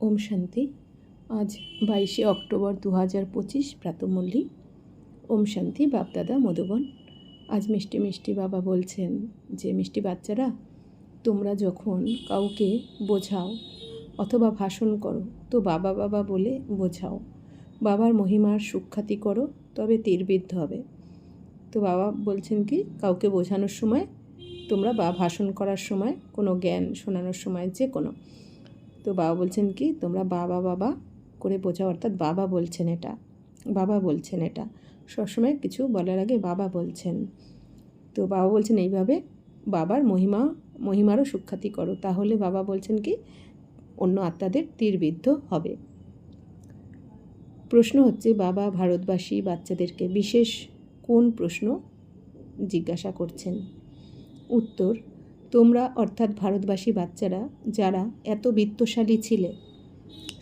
ওম শান্তি। আজ 22শে অক্টোবর 2025 প্রাতঃমল্লী। ওম শান্তি। বাপদাদা মধুবন। আজ মিষ্টি মিষ্টি বাবা বলছেন যে মিষ্টি বাচ্চারা, তোমরা যখন কাউকে বোঝাও অথবা ভাষণ করো তো বাবা বাবা বলে বোঝাও। বাবার মহিমার সুখ্যাতি করো, তবে তীরবিদ্ধ হবে। তো বাবা বলছেন কি, কাউকে বোঝানোর সময় তোমরা বা ভাষণ করার সময়, কোনো জ্ঞান শোনানোর সময়, যে কোনো, তো বাবা বলছেন কি, তোমরা বাবা বাবা করে বোঝাও। অর্থাৎ বাবা বলছেন এটা, বাবা বলছেন এটা, সবসময় কিছু বলার আগে বাবা বলছেন। তো বাবা বলছেন এইভাবে বাবার মহিমারও সুখ্যাতি করো, তাহলে বাবা বলছেন কি অন্য আত্মাদের তীরবিদ্ধ হবে। প্রশ্ন হচ্ছে, বাবা ভারতবাসী বাচ্চাদেরকে বিশেষ কোন প্রশ্ন জিজ্ঞাসা করছেন? উত্তর, তোমরা অর্থাৎ ভারতবাসী বাচ্চারা যারা এত বিত্তশালী ছিলে,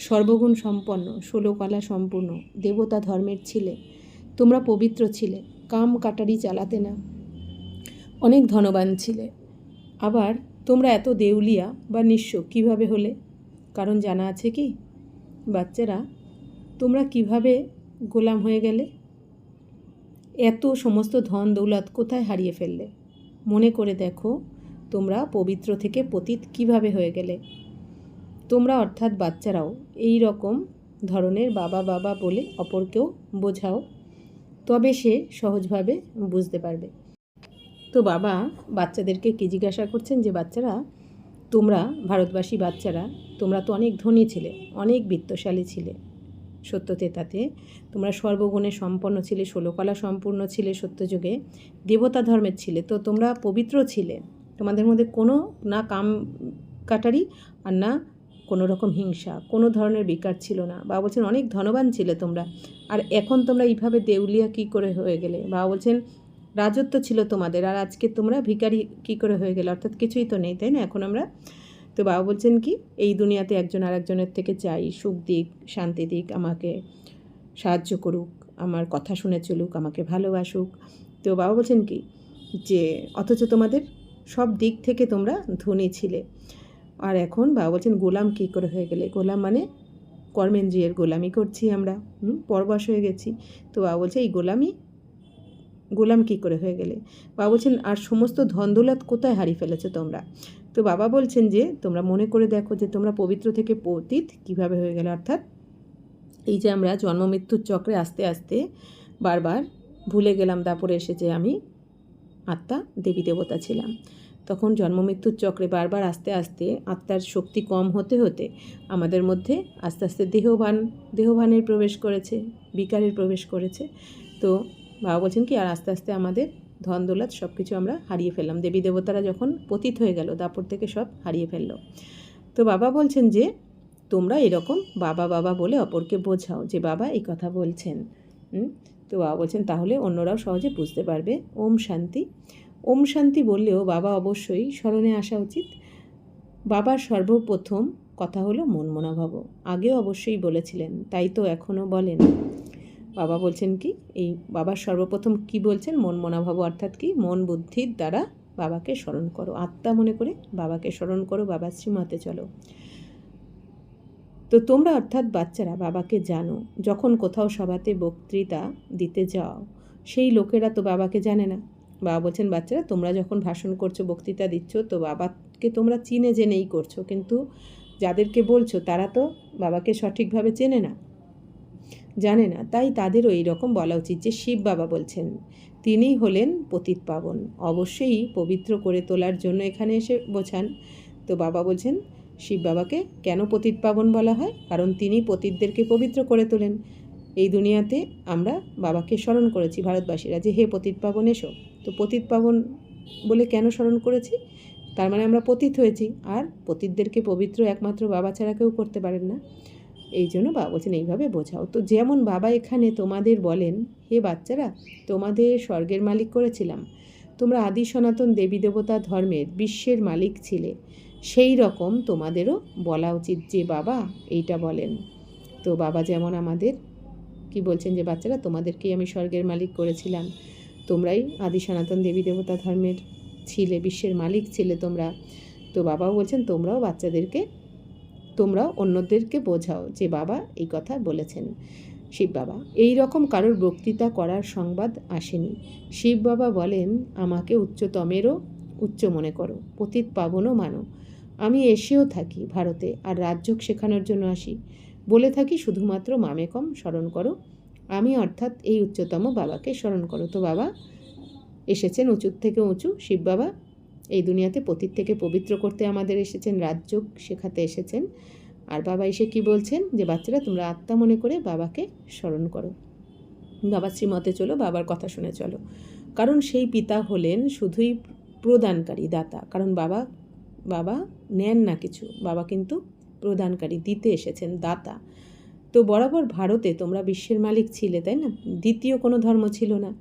সর্বগুণ সম্পন্ন, 16 কলা সম্পূর্ণ, দেবতা ধর্মের ছিলে, তোমরা পবিত্র ছিলে, কাম কাটারি চালাতে না, অনেক ধনবান ছিলে, আবার তোমরা এত দেউলিয়া বা নিঃস্ব কীভাবে হলে? কারণ জানা আছে কি বাচ্চারা, তোমরা কিভাবে গোলাম হয়ে গেলে? এত সমস্ত ধন দৌলত কোথায় হারিয়ে ফেললে? মনে করে দেখো, তোমরা পবিত্র থেকে পতিত কিভাবে হয়ে গেলে। তোমরা অর্থাৎ বাচ্চারাও এই রকম ধরনের বাবা বাবা বলে অপরকেও বোঝাও, তবে সে সহজভাবে বুঝতে পারবে। তো বাবা বাচ্চাদেরকে কী জিজ্ঞাসা করছেন, যে বাচ্চারা, তোমরা ভারতবাসী বাচ্চারা, তোমরা তো অনেক ধনী ছিলে, অনেক বিত্তশালী ছিলে, সত্যতেতাতে তোমরা সর্বগুণে সম্পন্ন ছিলে, 16 কলা সম্পূর্ণ ছিলে, সত্যযুগে দেবতা ধর্মের ছিলে, তো তোমরা পবিত্র ছিলে, তোমাদের মধ্যে কোনো না কাম কাটারি আর না কোনো রকম হিংসা, কোনো ধরনের বিকার ছিল না। বাবা বলছেন অনেক ধনবান ছিলে তোমরা, আর এখন তোমরা এইভাবে দেউলিয়া কী করে হয়ে গেলে? বাবা বলছেন রাজত্ব ছিল তোমাদের, আর আজকে তোমরা ভিখারি কী করে হয়ে গেলে? অর্থাৎ কিছুই তো নেই, তাই না এখন আমরা। তো বাবা বলছেন কি, এই দুনিয়াতে একজন আরেকজনের থেকে চাই সুখ দিক, শান্তি দিক, আমাকে সাহায্য করুক, আমার কথা শুনে চলুক, আমাকে ভালোবাসুক। তো বাবা বলছেন কি, যে অথচ তোমাদের সব দিক থেকে তোমরা ধনী ছিলে, আর এখন বাবা বলছেন গোলাম কী করে হয়ে গেলে? গোলাম মানে কর্মেন্দ্রিয়ের গোলামি করছি আমরা, পরবশ হয়ে গেছি। তো বাবা বলছে এই গোলাম কী করে হয়ে গেলে? বাবা বলছেন আর সমস্ত ধন দৌলত কোথায় হারিয়ে ফেলেছো তোমরা? তো বাবা বলছেন যে তোমরা মনে করে দেখো যে তোমরা পবিত্র থেকে পতিত কীভাবে হয়ে গেলে। অর্থাৎ এই যে আমরা জন্ম মৃত্যুর চক্রে আস্তে আস্তে বারবার ভুলে গেলাম, তারপরে এসে যে আমি আত্মা দেবী দেবতা ছিলাম, তখন জন্ম মৃত্যুর চক্রে বারবার আস্তে আস্তে আত্মার শক্তি কম হতে হতে আমাদের মধ্যে আস্তে আস্তে দেহভানের প্রবেশ করেছে, বিকারের প্রবেশ করেছে। তো বাবা বলছেন কি, আর আস্তে আস্তে আমাদের ধন দৌলত সব কিছু আমরা হারিয়ে ফেললাম। দেবী দেবতারা যখন পতিত হয়ে গেল, দাপর থেকে সব হারিয়ে ফেললো। তো বাবা বলছেন যে তোমরা এরকম বাবা বাবা বলে অপরকে বোঝাও, যে বাবা এই কথা বলছেন। তো বাবা বলছেন তাহলে অন্যরাও সহজে বুঝতে পারবে। ওম শান্তি। ওম শান্তি বললেও বাবা অবশ্যই স্মরণে আসা উচিত। বাবার সর্বপ্রথম কথা হলো মন মনোভাব। আগেও অবশ্যই বলেছিলেন, তাই তো এখনও বলেন। বাবা বলছেন কি, এই বাবার সর্বপ্রথম কি বলছেন? মন মনোভাব, অর্থাৎ কি মন বুদ্ধির দ্বারা বাবাকে স্মরণ করো, আত্মা মনে করে বাবাকে স্মরণ করো, বাবার শ্রীমতে চলো। তো তোমরা অর্থাৎ বাচ্চারা বাবাকে জানো। যখন কোথাও সভাতে বক্তৃতা দিতে যাও, সেই লোকেরা তো বাবাকে জানে না। বাবা বলছেন বাচ্চারা, তোমরা যখন ভাষণ করছো, বক্তৃতা দিচ্ছ, তো বাবাকে তোমরা চিনে জেনেই করছো, কিন্তু যাদেরকে বলছো তারা তো বাবাকে সঠিকভাবে চেনে না, জানে না। তাই তাদেরও এই রকম বলা উচিত যে শিব বাবা বলছেন, তিনিই হলেন পতিত পাবন, অবশ্যই পবিত্র করে তোলার জন্য এখানে এসে বোঝান। তো বাবা বলছেন শিব বাবাকে কেন পতিত পাবন বলা হয়? কারণ তিনি পতিতদেরকে পবিত্র করে তোলেন। এই দুনিয়াতে আমরা বাবাকে স্মরণ করেছি ভারতবাসীরা, যে হে পতিত পাবন এসো। তো পতিত পাবন বলে কেন স্মরণ করেছি? তার মানে আমরা পতিত হয়েছি, আর পতিতদেরকে পবিত্র একমাত্র বাবা ছাড়া কেউ করতে পারেন না। এই জন্য বাবা বলছেন এইভাবে বোঝাও। তো যেমন বাবা এখানে তোমাদের বলেন, হে বাচ্চারা, তোমাদের স্বর্গের মালিক করেছিলাম, তোমরা আদি সনাতন দেবী দেবতা ধর্মের বিশ্বের মালিক ছিলে, সেই রকম তোমাদেরও বলা উচিত যে বাবা এইটা বলেন। তো বাবা যেমন আমাদের কি বলছেন, যে বাচ্চারা তোমাদেরকেই আমি স্বর্গের মালিক করেছিলাম, তোমরাই আদি সনাতন দেবী দেবতা ধর্মের ছিলে, বিশ্বের মালিক ছিলে তোমরা। তো বাবাও বলছেন তোমরাও বাচ্চাদেরকে তোমরা অন্যদেরকে বোঝাও যে বাবা এই কথা বলেছেন। শিব বাবা: এই রকম কারোর বক্তৃতা করার সংবাদ আসেনি। শিব বাবা বলেন, আমাকে উচ্চতমেরও উচ্চ মনে করো, পতিত পাবনও মানো। আমি এসেও থাকি ভারতে, আর রাজযোগ শেখানোর জন্য আসি। বলে থাকি শুধুমাত্র মামেকম স্মরণ করো, আমি অর্থাৎ এই উচ্চতম বাবাকে স্মরণ করো। তো বাবা এসেছেন উঁচুর থেকে উঁচু, শিব বাবা এই দুনিয়াতে পতিত থেকে পবিত্র করতে আমাদের এসেছেন, রাজযোগ শেখাতে এসেছেন। আর বাবা এসে কি বলছেন, যে বাচ্চারা তোমরা আত্মা মনে করে বাবাকে স্মরণ করো, বাবার শ্রীমতে চলো, বাবার কথা শুনে চলো। কারণ সেই পিতা হলেন শুধুই প্রদানকারী, দাতা। কারণ বাবা নেন না কিছু, বাবা কিন্তু প্রদানকারী, দিতে এসেছেন, দাতা। তো বরাবর ভারতে তোমরা বিশ্বের মালিক ছিলে, তাই না? দ্বিতীয় কোনো ধর্ম ছিল না,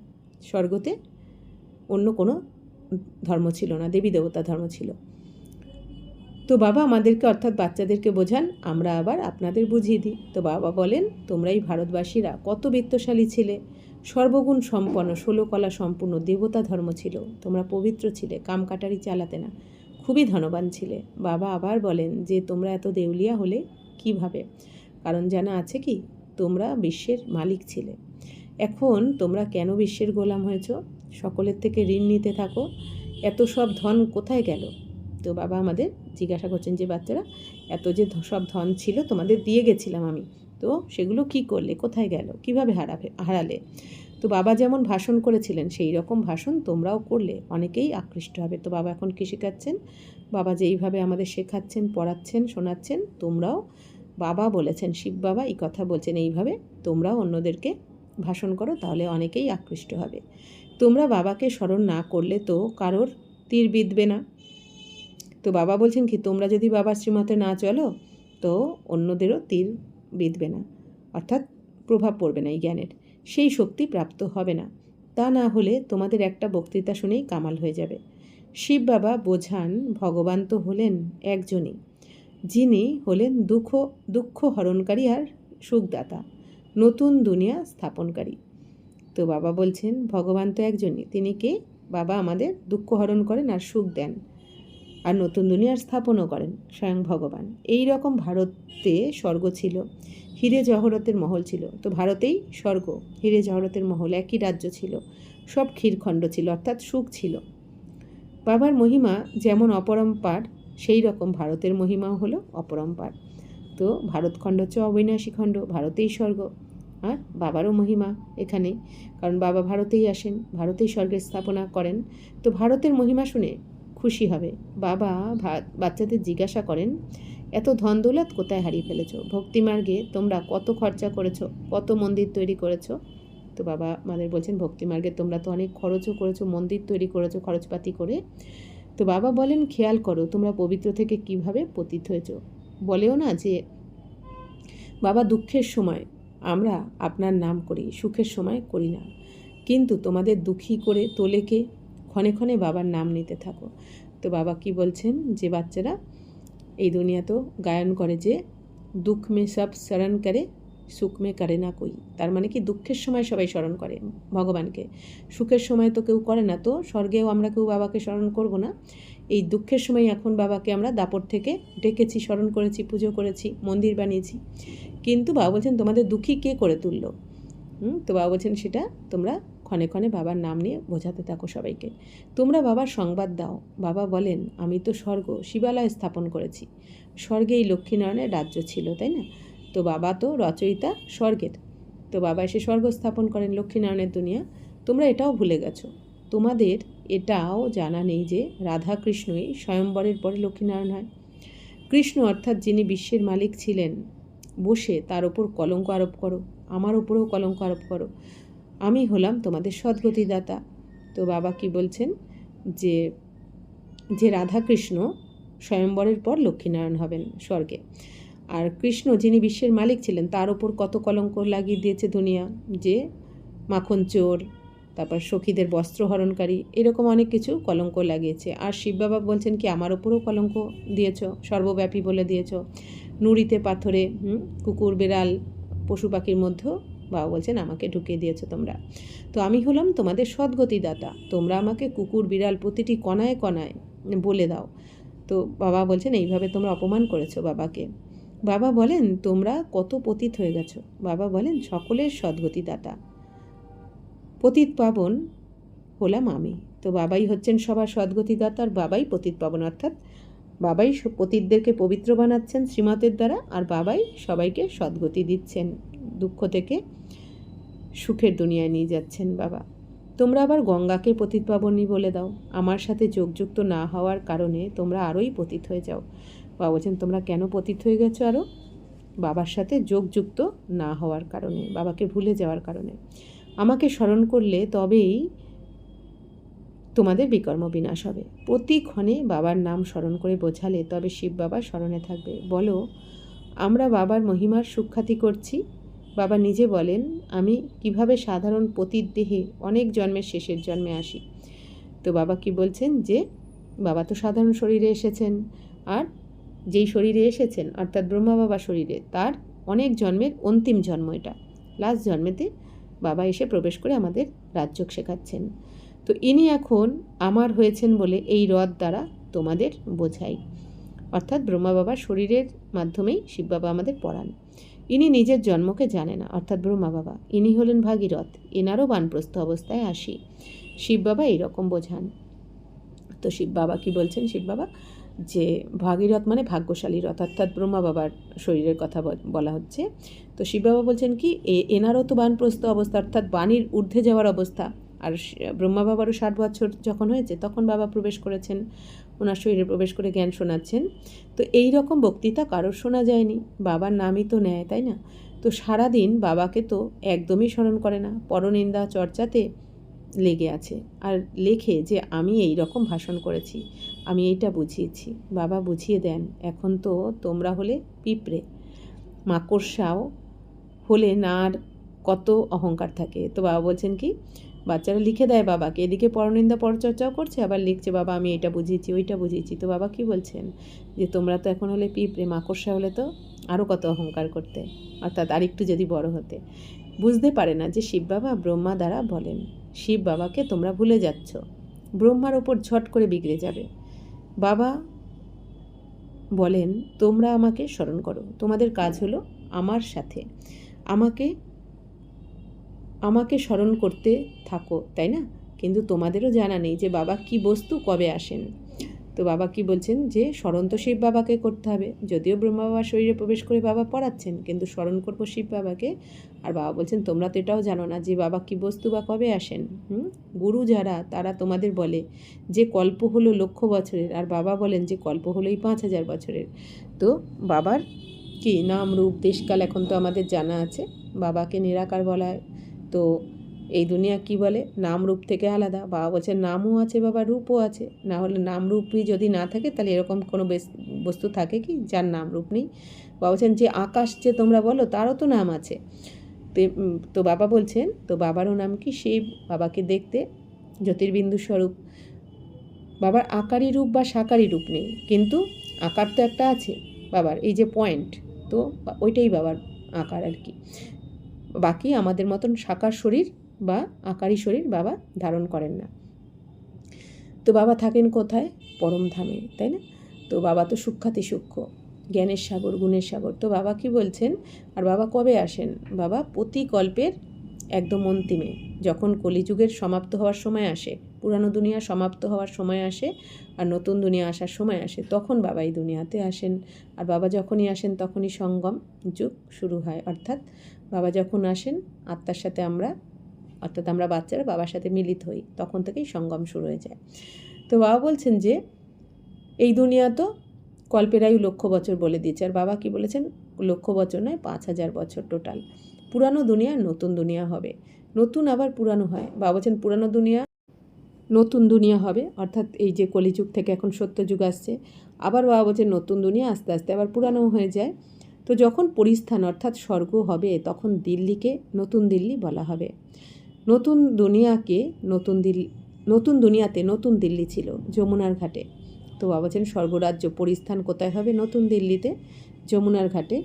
স্বর্গতে অন্য কোনো ধর্ম ছিল না, দেবী দেবতা ধর্ম ছিল। তো বাবা আমাদেরকে অর্থাৎ বাচ্চাদেরকে বোঝান, আমরা আবার আপনাদের বুঝিয়ে দিই। তো বাবা বলেন, তোমরাই ভারতবাসীরা কত বিত্তশালী ছিলে, সর্বগুণ সম্পন্ন, 16 কলা সম্পূর্ণ দেবতা ধর্ম ছিল। তোমরা পবিত্র ছিলে, কামকাটারি চালাতে না, খুবই ধনবান ছিলে। বাবা আবার বলেন যে তোমরা এত দেউলিয়া হলে কিভাবে? কারণ জানা আছে কি, তোমরা বিশ্বের মালিক ছিলে। এখন তোমরা কেন বিশ্বের গোলাম হয়েছ? সকলের থেকে ঋণ নিতে থাকো, এত সব ধন কোথায় গেল? তো বাবা আমাদের জিজ্ঞাসা করছেন যে বাচ্চারা, এত যে সব ধন ছিল তোমাদের দিয়ে গেছিলাম আমি, তো সেগুলো কি করলে, কোথায় গেল, কিভাবে হারালে? তো বাবা যেমন ভাষণ করেছিলেন সেই রকম ভাষণ তোমরাও করলে, অনেকেই আকৃষ্ট হবে। তো বাবা এখন কী শেখাচ্ছেন? বাবা যেইভাবে আমাদের শেখাচ্ছেন, পড়াচ্ছেন, শোনাচ্ছেন, তোমরাও, বাবা বলেছেন, শিব বাবা এই কথা বলছেন, এইভাবে তোমরাও অন্যদেরকে ভাষণ করো, তাহলে অনেকেই আকৃষ্ট হবে। তোমরা বাবাকে স্মরণ না করলে তো কারোর তীর বিঁধবে না। তো বাবা বলছেন কি, তোমরা যদি বাবার শ্রীমতে না চলো তো অন্যদেরও তীর বিঁধবে না, অর্থাৎ প্রভাব পড়বে না এই জ্ঞানের, সেই শক্তি প্রাপ্ত হবে না। তা না হলে তোমাদের একটা বক্তৃতা শুনেই কামাল হয়ে যাবে। শিব বাবা বোঝান, ভগবান তো হলেন একজনই, যিনি হলেন দুঃখ হরণকারী আর সুখদাতা, নতুন দুনিয়া স্থাপনকারী। তো বাবা বলছেন ভগবান তো একজনই, তিনি কে? বাবা আমাদের দুঃখ হরণ করেন আর সুখ দেন, আর নতুন দুনিয়ার স্থাপনও করেন, স্বয়ং ভগবান। এই রকম ভারতে স্বর্গ ছিল, হিরে জহরতের মহল ছিল। তো ভারতেই স্বর্গ, হিরে জহরতের মহল, একই রাজ্য ছিল, সব ক্ষীরখণ্ড ছিল, অর্থাৎ সুখ ছিল। বাবার মহিমা যেমন অপরম্পার, সেই রকম ভারতের মহিমাও হলো অপরম্পার। তো ভারতখণ্ড হচ্ছে অবিনাশী খণ্ড, ভারতেই স্বর্গ, আর বাবারও মহিমা এখানে, কারণ বাবা ভারতেই আসেন, ভারতেই স্বর্গের স্থাপনা করেন। তো ভারতের মহিমা শুনে খুশি হবে। বাবা বাচ্চাদের জিজ্ঞাসা করেন, এত ধন দৌলত কোথায় হারিয়ে ফেলেছো? ভক্তিমার্গে তোমরা কত খরচা করেছো, কত মন্দির তৈরি করেছো? তো বাবা আমাদের বলছেন, ভক্তিমার্গে তোমরা তো অনেক খরচও করেছো, মন্দির তৈরি করেছো খরচপাতি করে। তো বাবা বলেন, খেয়াল করো তোমরা পবিত্র থেকে কিভাবে পতিত হয়েছো। বলেও না যে বাবা দুঃখের সময় আমরা আপনার নাম করি, সুখের সময় করি না, কিন্তু তোমাদের দুঃখী করে তোলে কে? ক্ষণে ক্ষণে বাবার নাম নিতে থাকো। তো বাবা কি বলছেন, যে বাচ্চারা এই দুনিয়া তো গায়ন করে যে দুঃখ মে সব স্মরণ করে, সুখ মে করে না কই। তার মানে কি, দুঃখের সময় সবাই স্মরণ করে ভগবানকে, সুখের সময় তো কেউ করে না। তো স্বর্গেও আমরা কেউ বাবাকে স্মরণ করব না। এই দুঃখের সময় এখন বাবাকে আমরা দাপট থেকে ডেকেছি, স্মরণ করেছি, পুজো করেছি, মন্দির বানিয়েছি। কিন্তু বাবা বলছেন তোমাদের দুঃখী কে করে তুললো? তো বাবা বলছেন সেটা তোমরা ক্ষণে ক্ষণে বাবার নাম নিয়ে বোঝাতে থাকো সবাইকে। তোমরা বাবার সংবাদ দাও। বাবা বলেন, আমি তো স্বর্গ শিবালয় স্থাপন করেছি, স্বর্গে এই লক্ষ্মীনারায়ণের রাজ্য ছিল, তাই না? তো বাবা তো রচয়িতা স্বর্গের, তো বাবা এসে স্বর্গ স্থাপন করেন, লক্ষ্মীনারায়ণের দুনিয়া। তোমরা এটাও ভুলে গেছো, তোমাদের এটাও জানা নেই যে রাধা কৃষ্ণই স্বয়ম্বরের পরে লক্ষ্মীনারায়ণ হয়। কৃষ্ণ অর্থাৎ যিনি বিশ্বের মালিক ছিলেন, বসে তার ওপর কলঙ্ক আরোপ করো, আমার ওপরেও কলঙ্ক আরোপ করো, আমি হলাম তোমাদের সদ্গতিদাতা। তো বাবা কি বলছেন, যে রাধাকৃষ্ণ স্বয়ম্বরের পর লক্ষ্মীনারায়ণ হবেন স্বর্গে, আর কৃষ্ণ যিনি বিশ্বের মালিক ছিলেন তার ওপর কত কলঙ্ক লাগিয়ে দিয়েছে দুনিয়া, যে মাখন চোর, তারপর সখীদের বস্ত্র হরণকারী, এরকম অনেক কিছু কলঙ্ক লাগিয়েছে। আর শিব বাবা বলছেন কি, আমার ওপরেও কলঙ্ক দিয়েছ, সর্বব্যাপী বলে দিয়েছ, নুড়িতে পাথরে, কুকুর বিড়াল পশু পাখির মধ্যেও বাবা বলছেন আমাকে ঢুকিয়ে দিয়েছো তোমরা। তো আমি হলাম তোমাদের সদ্গতিদাতা, তোমরা আমাকে কুকুর বিড়াল প্রতিটি কণায় কণায় বলে দাও। তো বাবা বলছেন এইভাবে তোমরা অপমান করেছো বাবাকে। বাবা বলেন তোমরা কত পতিত হয়ে গেছো। বাবা বলেন সকলের সদ্গতিদাতা, পতিত পাবন হলাম আমি। তো বাবাই হচ্ছেন সবার সদ্গতিদাতা, আর বাবাই পতিত পাবন, অর্থাৎ বাবাই পতিতদেরকে পবিত্র বানাচ্ছেন শ্রীমতের দ্বারা, আর বাবাই সবাইকে সদ্গতি দিচ্ছেন, দুঃখ থেকে সুখের দুনিয়ায় নিয়ে যাচ্ছেন বাবা। তোমরা আবার গঙ্গাকে পতিত পাবনী বলে দাও। আমার সাথে যোগযুক্ত না হওয়ার কারণে তোমরা আরোই পতিত হয়ে যাও। বাবা বলছেন তোমরা কেন পতিত হয়ে গেছো আরও? বাবার সাথে যোগযুক্ত না হওয়ার কারণে, বাবাকে ভুলে যাওয়ার কারণে। আমাকে স্মরণ করলে তবেই তোমাদের বিকর্ম বিনাশ হবে। প্রতিক্ষণে বাবার নাম স্মরণ করে বোঝালে তবে শিব বাবার স্মরণে থাকবে। বলো, আমরা বাবার মহিমার সুখ্যাতি করছি। বাবা নিজে বলেন, আমি কিভাবে সাধারণ পতিত দেহে অনেক জন্মের শেষের জন্মে আসি। তো বাবা কি বলছেন যে বাবা তো সাধারণ শরীরে এসেছেন, আর যেই শরীরে এসেছেন অর্থাৎ ব্রহ্মা বাবা শরীরে, তার অনেক জন্মের অন্তিম জন্ম এটা। লাস্ট জন্মেতে বাবা এসে প্রবেশ করে আমাদের রাজযোগ শেখাচ্ছেন। তো ইনি এখন আমার হয়েছেন বলে এই রথ দ্বারা তোমাদের বোঝাই, অর্থাৎ ব্রহ্মা বাবার শরীরের মাধ্যমেই শিব বাবা আমাদের পড়ান। ইনি নিজের জন্মকে জানে না, অর্থাৎ ব্রহ্মা বাবা। ইনি হলেন ভাগীরথ, এনারও বানপ্রস্থ অবস্থায় আসি। শিব বাবা এইরকম বোঝান। তো শিব বাবা কি বলছেন? শিব বাবা যে ভাগীরথ মানে ভাগ্যশালী রথ, অর্থাৎ ব্রহ্মা বাবার শরীরের কথা বলা হচ্ছে। তো শিব বাবা বলছেন কি এনারও তো বানপ্রস্থ অবস্থা, অর্থাৎ বাণীর ঊর্ধ্বে যাওয়ার অবস্থা। আর ব্রহ্মা বাবারও 60 বছর যখন হয়েছে তখন বাবা প্রবেশ করেছেন, ওনার শরীরে প্রবেশ করে জ্ঞান শোনাচ্ছেন। তো এই রকম বক্তৃতা কারোর শোনা যায়নি। বাবার নামই তো নেয়, তাই না? তো সারাদিন বাবাকে তো একদমই স্মরণ করে না, পরনিন্দা চর্চাতে লেগে আছে, আর লেখে যে আমি এই রকম ভাষণ করেছি, আমি এইটা বুঝিয়েছি। বাবা বুঝিয়ে দেন, এখন তো তোমরা হলে পিঁপড়ে, মাকড়সাও হলে না আর কত অহংকার থাকে। তো বাবা বলছেন কি, বাচ্চারা লিখে দেয় বাবাকে, এদিকে পরনিন্দা পরচর্চাও করছে, আবার লিখছে বাবা আমি এটা বুঝিয়েছি ওইটা বুঝিয়েছি। তো বাবা কি বলছেন যে তোমরা তো এখন হলে পিঁপড়ে, মাকড়সা হলে তো আরও কত অহংকার করতে, অর্থাৎ আরেকটু যদি বড় হতে। বুঝতে পারে না যে শিব বাবা ব্রহ্মা দ্বারা বলেন। শিব বাবাকে তোমরা ভুলে যাচ্ছ, ব্রহ্মার ওপর ঝট করে বিগড়ে যাবে। বাবা বলেন তোমরা আমাকে স্মরণ করো, তোমাদের কাজ হলো আমার সাথে আমাকে স্মরণ করতে থাকো, তাই না? কিন্তু তোমাদেরও জানা নেই যে বাবা কি বস্তু, কবে আসেন। তো বাবা কি বলছেন যে স্মরণ তো শিব বাবাকে করতে হবে, যদিও ব্রহ্মা বাবার শরীরে প্রবেশ করে বাবা পড়াচ্ছেন, কিন্তু স্মরণ করবো শিব বাবাকে। আর বাবা বলছেন তোমরা তো এটাও জানো না যে বাবা কি বস্তু বা কবে আসেন। গুরু যারা, তারা তোমাদের বলে যে কল্প হলো 1,00,000 বছরের, আর বাবা বলেন যে কল্প হলো এই 5,000 বছরের। তো বাবার কি নাম রূপ দেশকাল এখন তো আমাদের জানা আছে। বাবাকে নিরাকার বলা হয়। তো এই দুনিয়া কি বলে, নাম রূপ থেকে আলাদা। বাবা বলছেন নামও আছে বাবা, রূপও আছে। না হলে নাম রূপই যদি না থাকে তাহলে এরকম কোনো বস্তু থাকে কি যার নাম রূপ নেই? বাবা বলছেন যে আকাশ যে তোমরা বলো তারও তো নাম আছে। তো বাবা বলছেন তো বাবারও নাম কি? শিব। বাবাকে দেখতে জ্যোতির্বিন্দু স্বরূপ। বাবার আকারী রূপ বা সাকারী রূপ নেই, কিন্তু আকার তো একটা আছে বাবার, এই যে পয়েন্ট, তো ওইটাই বাবার আকার আর কি। বাকি আমাদের মতন সাকার শরীর বা আকারী শরীর বাবা ধারণ করেন না। তো বাবা থাকেন কোথায়? পরমধামে, তাই না? তো বাবা তো সূক্ষ্মাতি সূক্ষ্ম, জ্ঞানের সাগর, গুণের সাগর। তো বাবা কি বলছেন, আর বাবা কবে আসেন? বাবা প্রতি কল্পের একদম অন্তিমে, যখন কলিযুগের সমাপ্ত হওয়ার সময় আসে, পুরানো দুনিয়া সমাপ্ত হওয়ার সময় আসে আর নতুন দুনিয়া আসার সময় আসে, তখন বাবা এই দুনিয়াতে আসেন। আর বাবা যখনই আসেন তখনই সঙ্গম যুগ শুরু হয়, অর্থাৎ বাবা যখন আসেন আত্মার সাথে অর্থাৎ আমরা বাচ্চারা বাবার সাথে মিলিত হই, তখন থেকেই সঙ্গম শুরু হয়ে যায়। তো বাবা বলছেন যে এই দুনিয়া তো কল্পের আয়ু 1,00,000 বছর বলে দিয়েছে, আর বাবা কি বলেছেন 1,00,000 বছর নয়, 5,000 বছর টোটাল। পুরানো দুনিয়া নতুন দুনিয়া হবে, নতুন আবার পুরানো হয়। বাবা বলছেন পুরানো দুনিয়া নতুন দুনিয়া হবে, অর্থাৎ এই যে কলিযুগ থেকে এখন সত্যযুগ আসছে, আবার বাবা বলছেন নতুন দুনিয়া আস্তে আস্তে আবার পুরানো হয়ে যায়। তো যখন পরিস্থান অর্থাৎ স্বর্গ হবে, তখন দিল্লিকে নতুন দিল্লি বলা হবে। নতুন দুনিয়াতে নতুন দিল্লি ছিল যমুনার ঘাটে। তো বাবা বলছেন স্বর্গরাজ্য পরিস্থান কোথায় হবে? নতুন দিল্লিতে, যমুনার ঘাটে।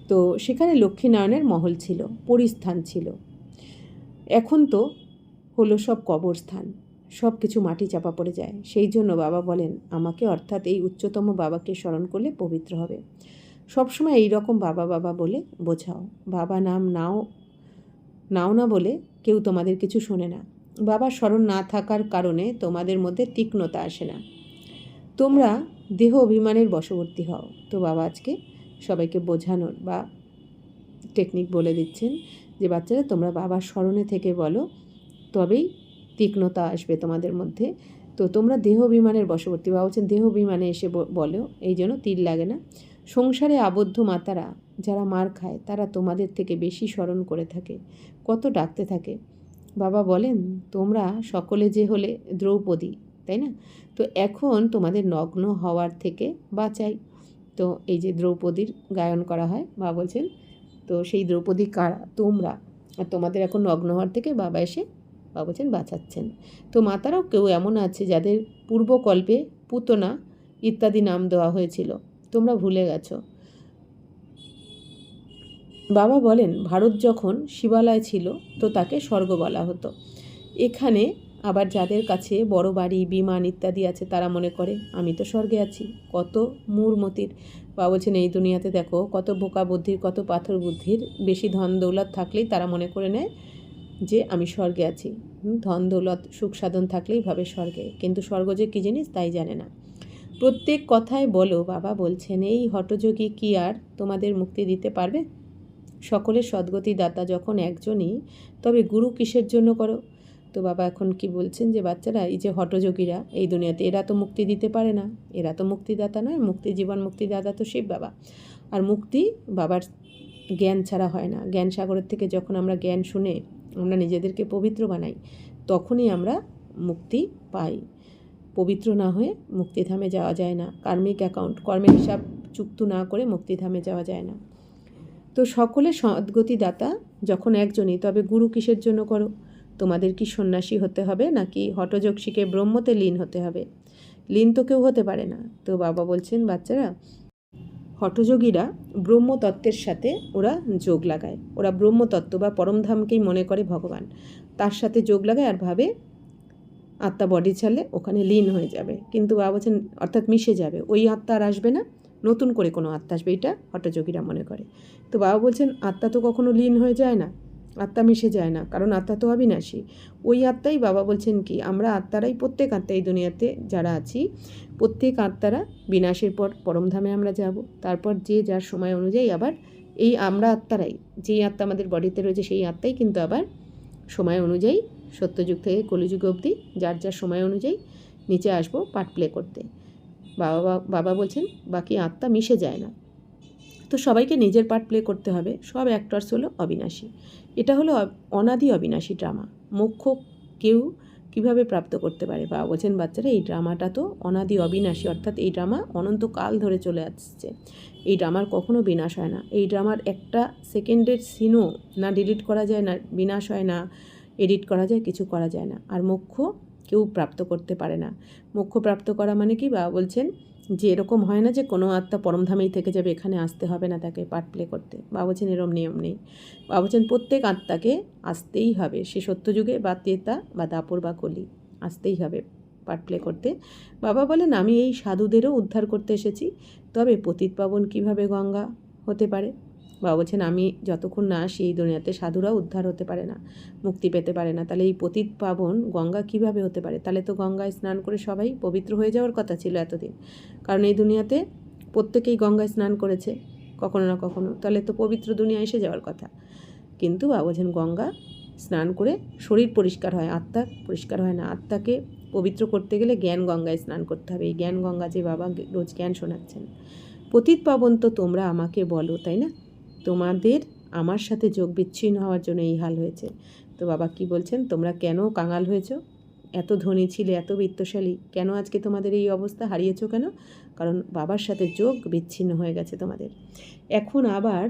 তো সেখানে লক্ষ্মীনারায়ণের মহল ছিল, পরিস্থান ছিল। এখন তো হলো সব কবরস্থান, সব কিছু মাটি চাপা পড়ে যায়। সেই জন্য বাবা বলেন আমাকে, অর্থাৎ এই উচ্চতম বাবাকে স্মরণ করলে পবিত্র হবে। সবসময় এই রকম বাবা বাবা বলে বোঝাও। বাবা নাম নাও না বলে কেউ তোমাদের কিছু শোনে না। বাবার স্মরণ না থাকার কারণে তোমাদের মধ্যে তীক্ষ্ণতা আসে না। তোমরা দেহ অভিমানের বশবর্তী হও। তো বাবা আজকে সবাইকে বোঝানোর বা টেকনিক বলে দিচ্ছেন যে বাচ্চারা তোমরা বাবার স্মরণে থেকে বলো, তবেই তীক্ষ্ণতা আসবে তোমাদের মধ্যে। তো তোমরা দেহ অভিমানের বশবর্তী। বাবা বলছেন দেহ অভিমানে এসে বলো, এই জন্য তীর লাগে না। সংসারে আবদ্ধ মাতারা যারা মার খায় তারা তোমাদের থেকে বেশি স্মরণ করে থাকে, কত ডাকতে থাকে। বাবা বলেন তোমরা সকলে যে হলে দ্রৌপদী, তাই না? তো এখন তোমাদের নগ্ন হওয়ার থেকে বাঁচাই। তো এই যে দ্রৌপদীর গায়ন করা হয়, বাবা বলছেন তো সেই দ্রৌপদী কারা? তোমরা। আর তোমাদের এখন নগ্ন হওয়ার থেকে বাবা এসে বাবা বলছেন বাঁচাচ্ছেন। তো মাতারাও কেউ এমন আছে যাদের পূর্বকল্পে পুতনা ইত্যাদি নাম দেওয়া হয়েছিল, তোমরা ভুলে গেছো। বাবা বলেন ভারত যখন শিবালয় ছিল তো তাকে স্বর্গ বলা হতো। এখানে আবার যাদের কাছে বড় বাড়ি, বিমান ইত্যাদি আছে তারা মনে করে আমি তো স্বর্গে আছি। কত মূর্মতির। বাবা বলছেন এই দুনিয়াতে দেখো কত বোকা বুদ্ধির, কত পাথর বুদ্ধির, বেশি ধন দৌলত থাকলেই তারা মনে করে নেয় যে আমি স্বর্গে আছি। ধন দৌলত সুখ সাধন থাকলেই ভাবে স্বর্গে, কিন্তু স্বর্গ যে কী জিনিস তাই জানে না। প্রত্যেক কথায় বলো, বাবা বলছেন এই হঠযোগী কি আর তোমাদের মুক্তি দিতে পারবে? সকলের সদ্গতি দাতা যখন একজনই, তবে গুরু কিসের জন্য করো? তো বাবা এখন কি বলছেন যে বাচ্চারা এই যে হঠযোগীরা এই দুনিয়াতে, এরা তো মুক্তি দিতে পারে না, এরা তো মুক্তিদাতা নয়। মুক্তি জীবন মুক্তিদাতা তো শিব বাবা। আর মুক্তি বাবার জ্ঞান ছাড়া হয় না। জ্ঞান সাগরের থেকে যখন আমরা জ্ঞান শুনে আমরা নিজেদেরকে পবিত্র বানাই, তখনই আমরা মুক্তি পাই। পবিত্র না হয়ে মুক্তিধামে যাওয়া যায় না। কার্মিক অ্যাকাউন্ট, কর্মের হিসাব চুক্ত না করে মুক্তিধামে যাওয়া যায় না। তো সকলে সদ্গতি দাতা যখন একজনই, তবে গুরু কিসের জন্য করো? তোমাদের কি সন্ন্যাসী হতে হবে নাকি হঠযোগ শিখে ব্রহ্মতে লীন হতে হবে? লীন তো কেউ হতে পারে না। তো বাবা বলছেন বাচ্চারা হঠযোগীরা ব্রহ্মতত্ত্বের সাথে ওরা যোগ লাগায়। ওরা ব্রহ্মতত্ত্ব বা পরমধামকেই মনে করে ভগবান, তার সাথে যোগ লাগায় আর ভাবে আত্মা বডি ছাড়লে ওখানে লীন হয়ে যাবে। কিন্তু বাবা বলছেন অর্থাৎ মিশে যাবে, ওই আত্মা আর আসবে না, নতুন করে কোনো আত্মা আসবে, এটা হঠযোগীরা মনে করে। তো বাবা বলছেন আত্মা তো কখনো লীন হয়ে যায় না, আত্মা মিশে যায় না, কারণ আত্মা তো অবিনাশী। ওই আত্মাই বাবা বলছেন কি আমরা আত্মারাই, প্রত্যেক আত্মা এই দুনিয়াতে যারা আছি প্রত্যেক আত্মারা বিনাশের পর পরমধামে আমরা যাব। তারপর যে যার সময় অনুযায়ী আবার এই আমরা আত্মারাই, যেই আত্মা আমাদের বডিতে রয়েছে সেই আত্মাই কিন্তু আবার সময় অনুযায়ী সত্যযুগ থেকে কলিযুগ অবধি যার যার সময় অনুযায়ী নিচে আসবো পার্ট প্লে করতে। বাবা বলছেন বাকি আত্মা মিশে যায় না। তো সবাইকে নিজের পার্ট প্লে করতে হবে। সব অ্যাক্টরস হলো অবিনাশী। এটা হলো অনাদি অবিনাশী ড্রামা। মোক্ষ কেউ কিভাবে প্রাপ্ত করতে পারে? বাবা বলছেন বাচ্চারা এই ড্রামাটা তো অনাদি অবিনাশী, অর্থাৎ এই ড্রামা অনন্তকাল ধরে চলে আসছে। এই ড্রামার কখনো বিনাশ হয় না। এই ড্রামার একটা সেকেন্ডের সিনও না ডিলিট করা যায়, না বিনাশ হয়, না এডিট করা যায়, কিছু করা যায় না। আর মোক্ষ কেউ প্রাপ্ত করতে পারে না। মোক্ষ প্রাপ্ত করা মানে কি? বাবা বলছেন যে এরকম হয় না যে কোনো আত্মা পরমধামেই থেকে যাবে, এখানে আসতে হবে না তাকে পার্ট প্লে করতে। বাবা বলছেন এরম নিয়ম নেই। বাবা বলছেন প্রত্যেক আত্মাকে আসতেই হবে, সে সত্যযুগে বা ত্রেতা বা দাপর বা কলি, আসতেই হবে পার্ট প্লে করতে। বাবা বলেন আমি এই সাধুদেরও উদ্ধার করতে এসেছি, তবে পতিত পাবন কীভাবে গঙ্গা হতে পারে? বাবা বলছেন আমি যতক্ষণ না আসি এই দুনিয়াতে সাধুরাও উদ্ধার হতে পারে না, মুক্তি পেতে পারে না। তাহলে এই পতিত পাবন গঙ্গা কিভাবে হতে পারে? তাহলে তো গঙ্গায় স্নান করে সবাই পবিত্র হয়ে যাওয়ার কথা ছিল এতদিন, কারণ এই দুনিয়াতে প্রত্যেকেই গঙ্গায় স্নান করেছে কখনো না কখনো, তাহলে তো পবিত্র দুনিয়া এসে যাওয়ার কথা। কিন্তু বাবা বলছেন গঙ্গা স্নান করে শরীর পরিষ্কার হয়, আত্মা পরিষ্কার হয় না। আত্মাকে পবিত্র করতে গেলে জ্ঞান গঙ্গায় স্নান করতে হবে। এই জ্ঞান গঙ্গা যে বাবা রোজ জ্ঞান শোনাচ্ছেন। পতিত পাবন তো তোমরা আমাকে বলো, তাই না? তোমাদের আমার সাথে যোগ বিচ্ছিন্ন হওয়ার জন্য এই হাল হয়েছে। তো বাবা কি বলছেন তোমরা কেন কাঙাল হয়েছ? এত ধনী ছিলে, এত বিত্তশালী, কেন আজকে তোমাদের এই অবস্থা? হারিয়েছো কেন? কারণ বাবার সাথে যোগ বিচ্ছিন্ন হয়ে গেছে তোমাদের। এখন আবার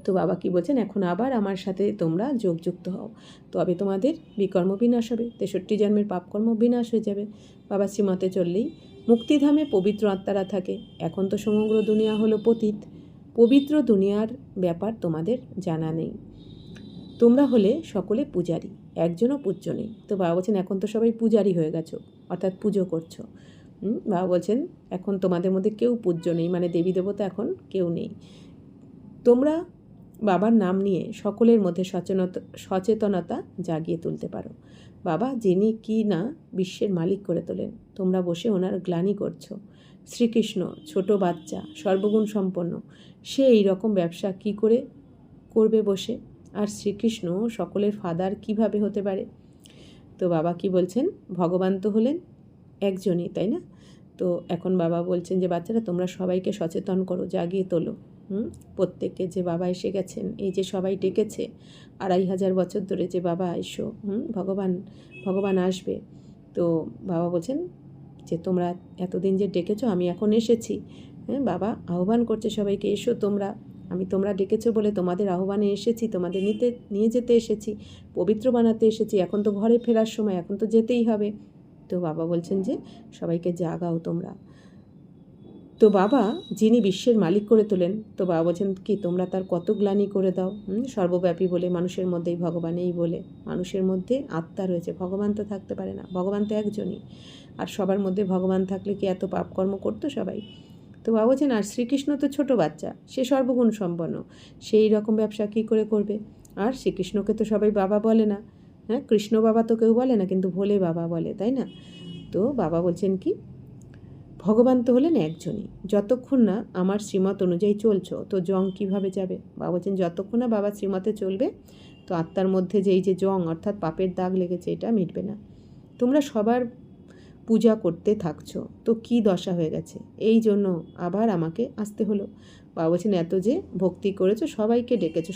তো বাবা কি বলছেন এখন আবার আমার সাথে তোমরা যোগযুক্ত হও, তবে তোমাদের বিকর্ম বিনাশ হবে, 63 জন্মের পাপকর্ম বিনাশ হয়ে যাবে। বাবা শ্রীমতে চললেই মুক্তিধামে পবিত্র আত্মারা থাকে। এখন তো সমগ্র দুনিয়া হলো পতিত, পবিত্র দুনিয়ার ব্যাপার তোমাদের জানা নেই। তোমরা হলে সকলে পূজারী, একজনও পূজ্য নেই। তো বাবা বলছেন এখন তো সবাই পূজারী হয়ে গেছো, অর্থাৎ পুজো করছো। বাবা বলছেন এখন তোমাদের মধ্যে কেউ পূজ্য নেই, মানে দেবী দেবতা এখন কেউ নেই। তোমরা বাবার নাম নিয়ে সকলের মধ্যে সচেতনতা জাগিয়ে তুলতে পারো। বাবা যিনি কি না বিশ্বের মালিক করে তোলেন, তোমরা বসে ওনার গ্লানি করছো। শ্রীকৃষ্ণ ছোট বাচ্চা, সর্বগুণ সম্পন্ন, সে এই রকম ব্যবসা কি করে করবে বসে? আর শ্রীকৃষ্ণ সকলের ফাদার কিভাবে হতে পারে? তো বাবা কি বলছেন, ভগবান তো হলেন একজনই, তাই না? তো এখন বাবা বলছেন যে বাচ্চারা তোমরা সবাইকে সচেতন করো, জাগিয়ে তোলো। প্রত্যেককে যে বাবা এসে গেছেন, এই যে সবাই ডেকেছে 2500 বছর ধরে যে বাবা এসো, ভগবান আসবে। তো বাবা বলছেন যে তোমরা এতদিন যে ডেকেছো, আমি এখন এসেছি। বাবা আহ্বান করছে সবাইকে, এসো তোমরা ডেকেছো বলে তোমাদের আহ্বানে এসেছি, তোমাদের নিয়ে যেতে এসেছি, পবিত্র বানাতে এসেছি। এখন তো ঘরে ফেরার সময়, এখন তো যেতেই হবে। তো বাবা বলছেন যে সবাইকে জাগাও তোমরা। তো বাবা যিনি বিশ্বের মালিক করে তোলেন, তো বাবা বলছেন কি তোমরা তার কত গ্লানি করে দাও। সর্বব্যাপী বলে, মানুষের মধ্যেই ভগবান এই বলে, মানুষের মধ্যে আত্মা রয়েছে, ভগবান তো থাকতে পারে না, ভগবান তো একজনই। আর সবার মধ্যে ভগবান থাকলে কি এত পাপকর্ম করতো সবাই? তো বাবা বলছেন আর শ্রীকৃষ্ণ তো ছোট বাচ্চা, সে সর্বগুণ সম্পন্ন, সেই রকম ব্যবসা কী করে করবে? আর শ্রীকৃষ্ণকে তো সবাই বাবা বলে না, কৃষ্ণ বাবা তো কেউ বলে না, কিন্তু ভোলে বাবা বলে, তাই না? তো বাবা বলছেন কি ভগবান তো হলেন একজনই, যতক্ষণ না আমার শ্রীমত অনুযায়ী চলছো তো জং কিভাবে যাবে? বাবা বলছেন যতক্ষণ না বাবা শ্রীমতে চলবে তো আত্মার মধ্যে যে জং অর্থাৎ পাপের দাগ লেগেছে এটা মিটবে না। তোমরা সবার পূজা করতে থাকছো, তো কি দশা হয়ে গেছে, এই জন্য আবার আমাকে আসতে হলো। বাবা বলছেন এত যে ভক্তি করেছো, সবাইকে ডেকেছো,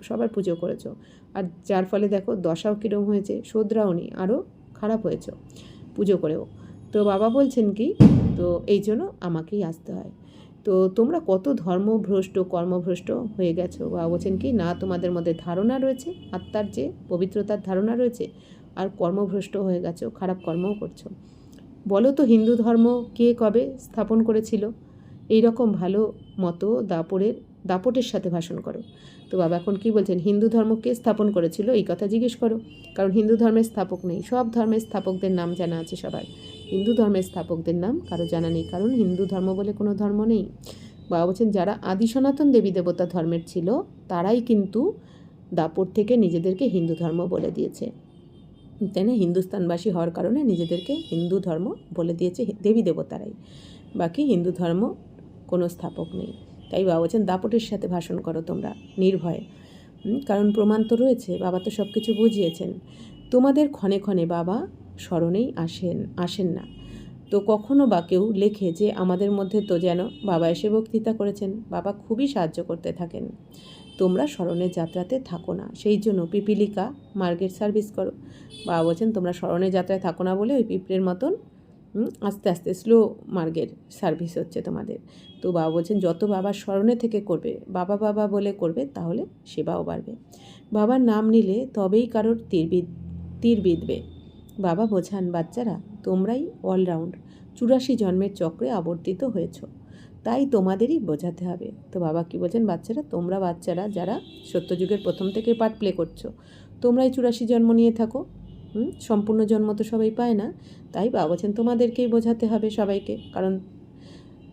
সবার পুজো করেছো, আর যার ফলে দেখো দশাও কীরকম হয়েছে, শোধরাওনি, আরও খারাপ হয়েছে পুজো করেও। তো বাবা বলছেন কি তো এই জন্য আমাকেই আসতে হয়। তো তোমরা কত ধর্মভ্রষ্ট কর্মভ্রষ্ট হয়ে গেছো। বাবা বলছেন কি না তোমাদের মধ্যে ধারণা রয়েছে, আত্মার যে পবিত্রতার ধারণা রয়েছে, আর কর্মভ্রষ্ট হয়ে গেছো, খারাপ কর্মও করছো। বলো তো হিন্দু ধর্ম কে কবে স্থাপন করেছিল? এই রকম ভালো মতো দাপটের সাথে ভাষণ করো। তো বাবা এখন কি বলছেন, হিন্দু ধর্ম কে স্থাপন করেছিল এই কথা জিজ্ঞেস করো, কারণ হিন্দু ধর্মের স্থাপক নেই। সব ধর্মের স্থাপকদের নাম জানা আছে সবার, হিন্দু ধর্মের স্থাপকদের নাম কারো জানা নেই, কারণ হিন্দু ধর্ম বলে কোনো ধর্ম নেই। বাবা বলছেন যারা আদি সনাতন দেবী দেবতা ধর্মের ছিল তারাই কিন্তু দাপট থেকে নিজেদেরকে হিন্দু ধর্ম বলে দিয়েছে, তাই না? হিন্দুস্তানবাসী হওয়ার কারণে নিজেদেরকে হিন্দু ধর্ম বলে দিয়েছে দেবী দেবতারাই, বাকি হিন্দু ধর্ম কোনো স্থাপক নেই। তাই বাবা বলছেন দাপটের সাথে ভাষণ করো তোমরা নির্ভয়ে, কারণ প্রমাণ তো রয়েছে, বাবা তো সব কিছু বুঝিয়েছেন। তোমাদের ক্ষণে ক্ষণে বাবা স্মরণেই আসেন না, তো কখনো বা কেউ লেখে যে আমাদের মধ্যে তো যেন বাবা এসে বক্তৃতা করেছেন। বাবা খুবই সাহায্য করতে থাকেন। তোমরা স্মরণের যাত্রাতে থাকো না, সেই জন্য পিপিলিকা মার্গের সার্ভিস করো। বাবা বলছেন তোমরা স্মরণের যাত্রায় থাকো না বলে ওই পিঁপড়ের মতন আস্তে আস্তে স্লো মার্গের সার্ভিস হচ্ছে তোমাদের। তো বাবা বলছেন যত বাবার স্মরণে থেকে করবে, বাবা বাবা বলে করবে, তাহলে সেবাও বাড়বে। বাবার নাম নিলে তবেই কারোর তীর বিঁধবে। বাবা বোঝান বাচ্চারা তোমরাই অলরাউন্ড 84 জন্মের চক্রে আবর্তিত হয়েছ, তাই তোমাদেরই বোঝাতে হবে। তো বাবা কি বলছেন, তোমরা বাচ্চারা যারা সত্যযুগের প্রথম থেকে পার্ট প্লে করছো, তোমরাই 84 জন্ম নিয়ে থাকো। সম্পূর্ণ জন্ম তো সবাই পায় না, তাই বাবা বলছেন তোমাদেরকেই বোঝাতে হবে সবাইকে, কারণ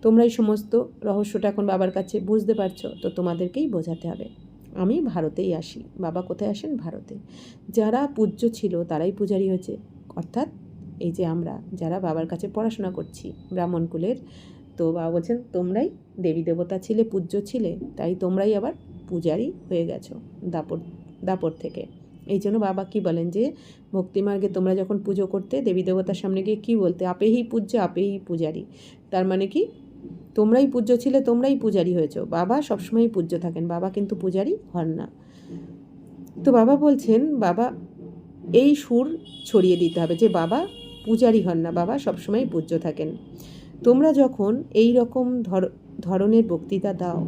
তোমরাই সমস্ত রহস্যটা এখন বাবার কাছে বুঝতে পারছো, তো তোমাদেরকেই বোঝাতে হবে। আমি ভারতেই আসি। বাবা কোথায় আসেন? ভারতে। যারা পূজ্য ছিল তারাই পূজারী হয়েছে, অর্থাৎ এই যে আমরা যারা বাবার কাছে পড়াশোনা করছি ব্রাহ্মণ কুলের, তো বাবা বলছেন তোমরাই দেবী দেবতা ছিলে, পূজ্য ছিলে, তাই তোমরাই আবার পূজারী হয়ে গেছো দাপট থেকে। এই জন্য বাবা কি বলেন যে ভক্তিমার্গে তোমরা যখন পুজো করতে দেবী দেবতার সামনে গিয়ে কী বলতে, আপেহি পূজ্য আপেহি পূজারী। তার মানে কি তোমরাই পূজ্য ছিলে, তোমরাই পূজারী হয়েছো। বাবা সবসময়ই পূজ্য থাকেন, বাবা কিন্তু পূজারী হন না। তো বাবা বলছেন বাবা এই সুর ছড়িয়ে দিতে হবে যে বাবা পূজারী হন না, বাবা সবসময়ই পূজ্য থাকেন। তোমরা যখন এই রকম ধরনের বক্তৃতা দাও,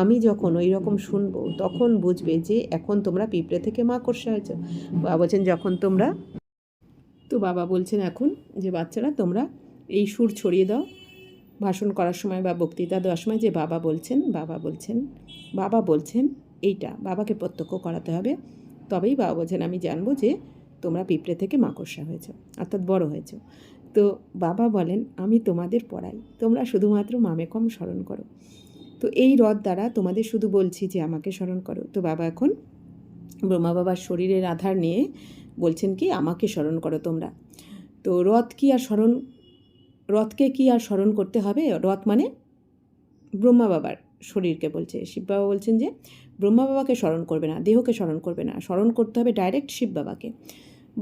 আমি যখন ওই রকম শুনবো, তখন বুঝবে যে এখন তোমরা পিঁপড়ে থেকে মাকড়সা হয়েছ। বাবা বলছেন যখন তোমরা, তো বাবা বলছেন এখন যে বাচ্চারা তোমরা এই সুর ছড়িয়ে দাও ভাষণ করার সময় বা বক্তৃতা দেওয়ার সময়, যে বাবা বলছেন এইটা বাবাকে প্রত্যক্ষ করাতে হবে, তবেই বাবা বলছেন আমি জানবো যে তোমরা পিঁপড়ে থেকে মাকড়সা হয়েছ, অর্থাৎ বড় হয়েছ। তো বাবা বলেন, আমি তোমাদের পড়াই, তোমরা শুধুমাত্র মামেকম স্মরণ করো। তো এই রথ দ্বারা তোমাদের শুধু বলছি যে আমাকে স্মরণ করো। তো বাবা এখন ব্রহ্মা বাবার শরীরের আধার নিয়ে বলছেন কি, আমাকে স্মরণ করো তোমরা। তো রথকে কি আর স্মরণ করতে হবে? রথ মানে ব্রহ্মা বাবার শরীরকে বলছে। শিব বাবা বলছেন যে ব্রহ্মা বাবাকে স্মরণ করবে না, দেহকে স্মরণ করবে না, স্মরণ করতে হবে ডাইরেক্ট শিব বাবাকে।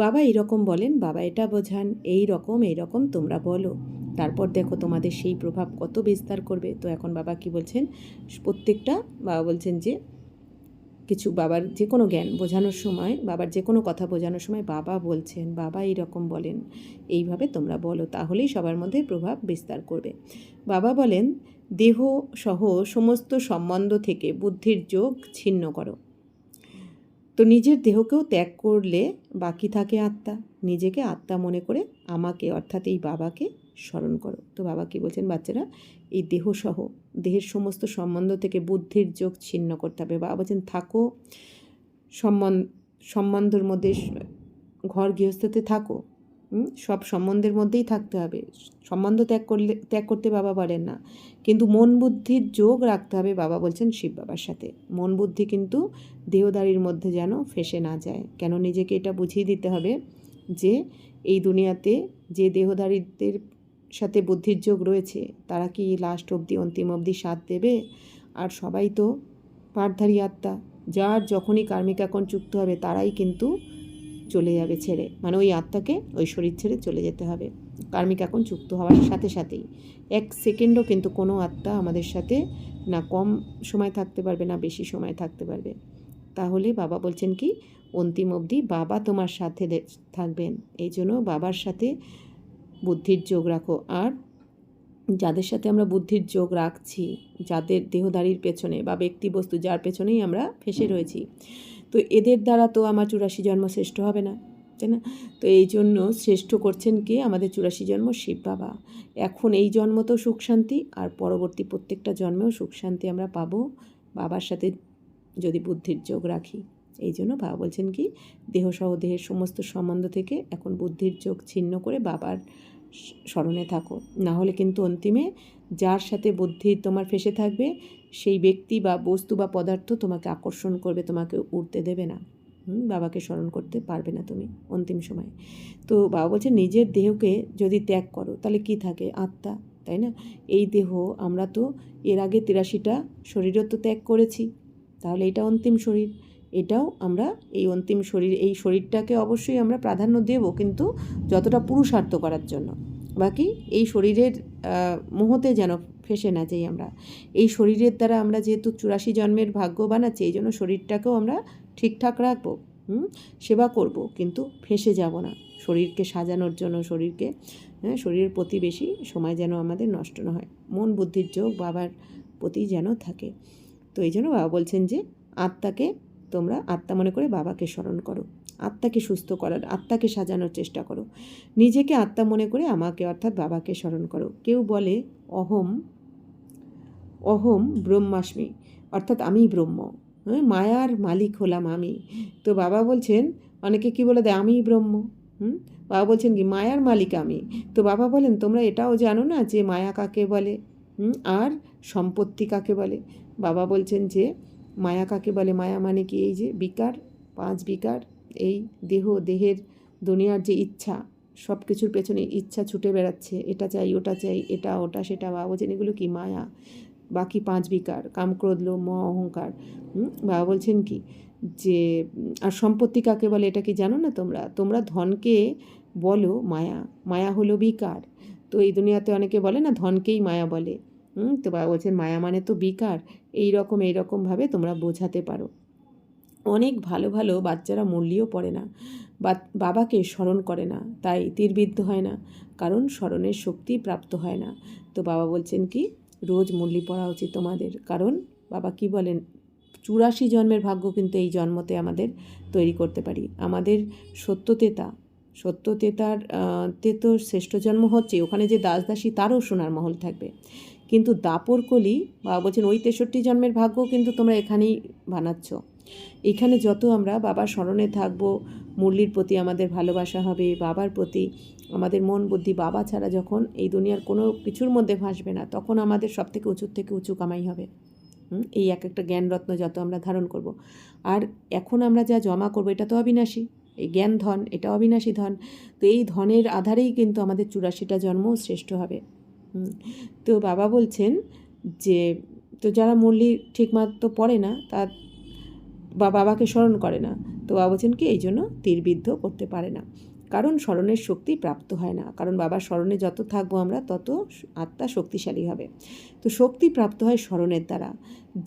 বাবা এইরকম বলেন, বাবা এটা বোঝান, এই রকম তোমরা বলো, তারপর দেখো তোমাদের সেই প্রভাব কত বিস্তার করবে। তো এখন বাবা কি বলছেন, প্রত্যেকটা বাবা বলছেন যে কিছু বাবার যে কোনো জ্ঞান বোঝানোর সময়, বাবার যে কোনো কথা বোঝানোর সময় বাবা বলছেন, বাবা এইরকম বলেন, এইভাবে তোমরা বলো, তাহলেই সবার মধ্যে প্রভাব বিস্তার করবে। বাবা বলেন, দেহ সহ সমস্ত সম্বন্ধ থেকে বুদ্ধির যোগ ছিন্ন করো। তো নিজের দেহকেও ত্যাগ করলে বাকি থাকে আত্মা। নিজেকে আত্মা মনে করে আমাকে অর্থাৎ এই বাবাকে স্মরণ করো। তো বাবা কি বলছেন, বাচ্চারা এই দেহসহ দেহের সমস্ত সম্বন্ধ থেকে বুদ্ধির যোগ ছিন্ন করতে হবে। বাবা বলছেন থাকো সম্বন্ধের মধ্যে, ঘর গৃহস্থতে থাকো, সব সম্বন্ধের মধ্যেই থাকতে হবে। সম্বন্ধ ত্যাগ করতে বাবা বলেন না, কিন্তু মন বুদ্ধির যোগ রাখতে হবে। বাবা বলছেন শিব বাবার সাথে মন বুদ্ধি কিন্তু দেহদারির মধ্যে যেন ফেসে না যায়। কেন, নিজেকে এটা বুঝিয়ে দিতে হবে যে এই দুনিয়াতে যে দেহদারিদের সাথে বুদ্ধির যোগ রয়েছে তারা কি লাস্ট অবধি, অন্তিম অবধি সাথ দেবে? আর সবাই তো পাঠধারী আত্মা, যার যখনই কার্মিক আকন চুক্ত হবে তারাই কিন্তু চলে যাবে ছেড়ে, মানে ওই আত্মাকে ওই শরীর ছেড়ে চলে যেতে হবে কার্মিক আকন চুক্ত হওয়ার সাথে সাথেই। 1 সেকেন্ডও কিন্তু কোনো আত্মা আমাদের সাথে না কম সময় থাকতে পারবে না বেশি সময় থাকতে পারবে। তাহলে বাবা বলছেন কি, অন্তিম অবধি বাবা তোমার সাথে থাকবেন, এই জন্য বাবার সাথে বুদ্ধির যোগ রাখো। আর যাদের সাথে আমরা বুদ্ধির যোগ রাখছি, যাদের দেহদারির পেছনে বা ব্যক্তি বস্তু যার পেছনেই আমরা ফেসে রয়েছি, তো এদের দ্বারা তো আমার 84 জন্ম শ্রেষ্ঠ হবে না, তাই না? তো এই জন্য শ্রেষ্ঠ করছেন কে? আমাদের 84 জন্ম শিব বাবা। এখন এই জন্ম তো সুখ শান্তি, আর পরবর্তী প্রত্যেকটা জন্মেও সুখ শান্তি আমরা পাবো বাবার সাথে যদি বুদ্ধির যোগ রাখি। এই জন্য বাবা বলছেন কি, দেহসহ দেহের সমস্ত সম্বন্ধ থেকে এখন বুদ্ধির যোগ ছিন্ন করে বাবার স্মরণে থাকো। না হলে কিন্তু অন্তিমে যার সাথে বুদ্ধি তোমার ফেসে থাকবে সেই ব্যক্তি বা বস্তু বা পদার্থ তোমাকে আকর্ষণ করবে, তোমাকে উঠতে দেবে না, বাবাকে স্মরণ করতে পারবে না তুমি অন্তিম সময়। তো বাবা বলছে নিজের দেহকে যদি ত্যাগ করো তাহলে কি থাকে? আত্মা, তাই না? এই দেহ আমরা তো এর আগে 83টা শরীরও তো ত্যাগ করেছি, তাহলে এটা অন্তিম শরীর। এটাও আমরা এই অন্তিম শরীর, এই শরীরটাকে অবশ্যই আমরা প্রাধান্য দেব, কিন্তু যতটা পুরুষার্থ করার জন্য। বাকি এই শরীরের মোহতে যেন ফেসে না যাই আমরা। এই শরীরের দ্বারা আমরা যেহেতু 84 জন্মের ভাগ্য বানাচ্ছি, এই জন্য শরীরটাকেও আমরা ঠিকঠাক রাখবো, সেবা করব, কিন্তু ফেসে যাব না। শরীরকে সাজানোর জন্য শরীরের প্রতি বেশি সময় যেন আমাদের নষ্ট না হয়। মন বুদ্ধির যোগ বাবার প্রতি যেন থাকে। তো এই জন্য বাবা বলছেন যে আত্মাকে তোমরা আত্মা মনে করে বাবাকে স্মরণ করো, আত্মাকে সুস্থ করার, আত্মাকে সাজানোর চেষ্টা করো। নিজেকে আত্মা মনে করে আমাকে অর্থাৎ বাবাকে স্মরণ করো। কেউ বলে অহম ব্রহ্মাস্মি, অর্থাৎ আমি ব্রহ্ম, মায়ার মালিক হলাম আমি। তো বাবা বলছেন, অনেকে কি বলে দেয় আমি ব্রহ্ম, বাবা বলছেন কি মায়ার মালিক আমি। তো বাবা বলেন তোমরা এটাও জানো না যে মায়া কাকে বলে, আর সম্পত্তি কাকে বলে? বাবা বলছেন যে মায়া কাকে বলে? মায়া মানে কি? এই যে বিকার, 5 বিকার, এই দেহের দুনিয়ার যে ইচ্ছা, সব কিছুর পেছনে ইচ্ছা ছুটে বেড়াচ্ছে, এটা চাই ওটা চাই, এটা ওটা সেটা। বাবা বলছেন এগুলো কি? মায়া। বাকি 5 বিকার, কাম ক্রোধ লোভ মোহ অহংকার। বাবা বলছেন কি যে আর সম্পত্তি কাকে বলে এটা কি জানো না তোমরা? তোমরা ধনকে বলো মায়া, মায়া হলো বিকার। তো এই দুনিয়াতে অনেকে বলে না ধনকেই মায়া বলে, তো বাবা বলছেন মায়া মানে তো বিকার। এইরকমভাবে তোমরা বোঝাতে পারো। অনেক ভালো ভালো বাচ্চারা মুরলিও পড়ে না, বাবাকে স্মরণ করে না, তাই তীরবিদ্ধ হয় না, কারণ স্মরণের শক্তি প্রাপ্ত হয় না। তো বাবা বলছেন কি রোজ মুরলি পড়া উচিত তোমাদের, কারণ বাবা কি বলেন 84 জন্মের ভাগ্য কিন্তু এই জন্মতে আমাদের তৈরি করতে পারি। আমাদের সত্যতেতার তো শ্রেষ্ঠ জন্ম হচ্ছে, ওখানে যে দাসদাসী তারও সোনার মহল থাকবে, কিন্তু দাপর কলি বাবা বলছেন ওই 63 জন্মের ভাগ্য কিন্তু তোমরা এখানেই বানাচ্ছ। এখানে যত আমরা বাবার স্মরণে থাকবো, মুরলির প্রতি আমাদের ভালোবাসা হবে, বাবার প্রতি আমাদের মন বুদ্ধি বাবা ছাড়া যখন এই দুনিয়ার কোনো কিছুর মধ্যে ভাসবে না, তখন আমাদের সব থেকে উঁচুর থেকে উঁচু কামাই হবে। এই এক একটা জ্ঞানরত্ন যত আমরা ধারণ করব, আর এখন আমরা যা জমা করব এটা তো অবিনাশী, এই জ্ঞান ধন এটা অবিনাশী ধন। তো এই ধনের আধারেই কিন্তু আমাদের 84টা জন্মও শ্রেষ্ঠ হবে। তো বাবা বলছেন যে তো যারা মুরলি ঠিকমতো পড়ে না তা বা বাবাকে স্মরণ করে না, তো বাবা বলছেন কি এই জন্য তীরবিদ্ধ করতে পারে না, কারণ স্মরণের শক্তি প্রাপ্ত হয় না। কারণ বাবার স্মরণে যত থাকবো আমরা তত আত্মা শক্তিশালী হবে। তো শক্তি প্রাপ্ত হয় স্মরণের দ্বারা।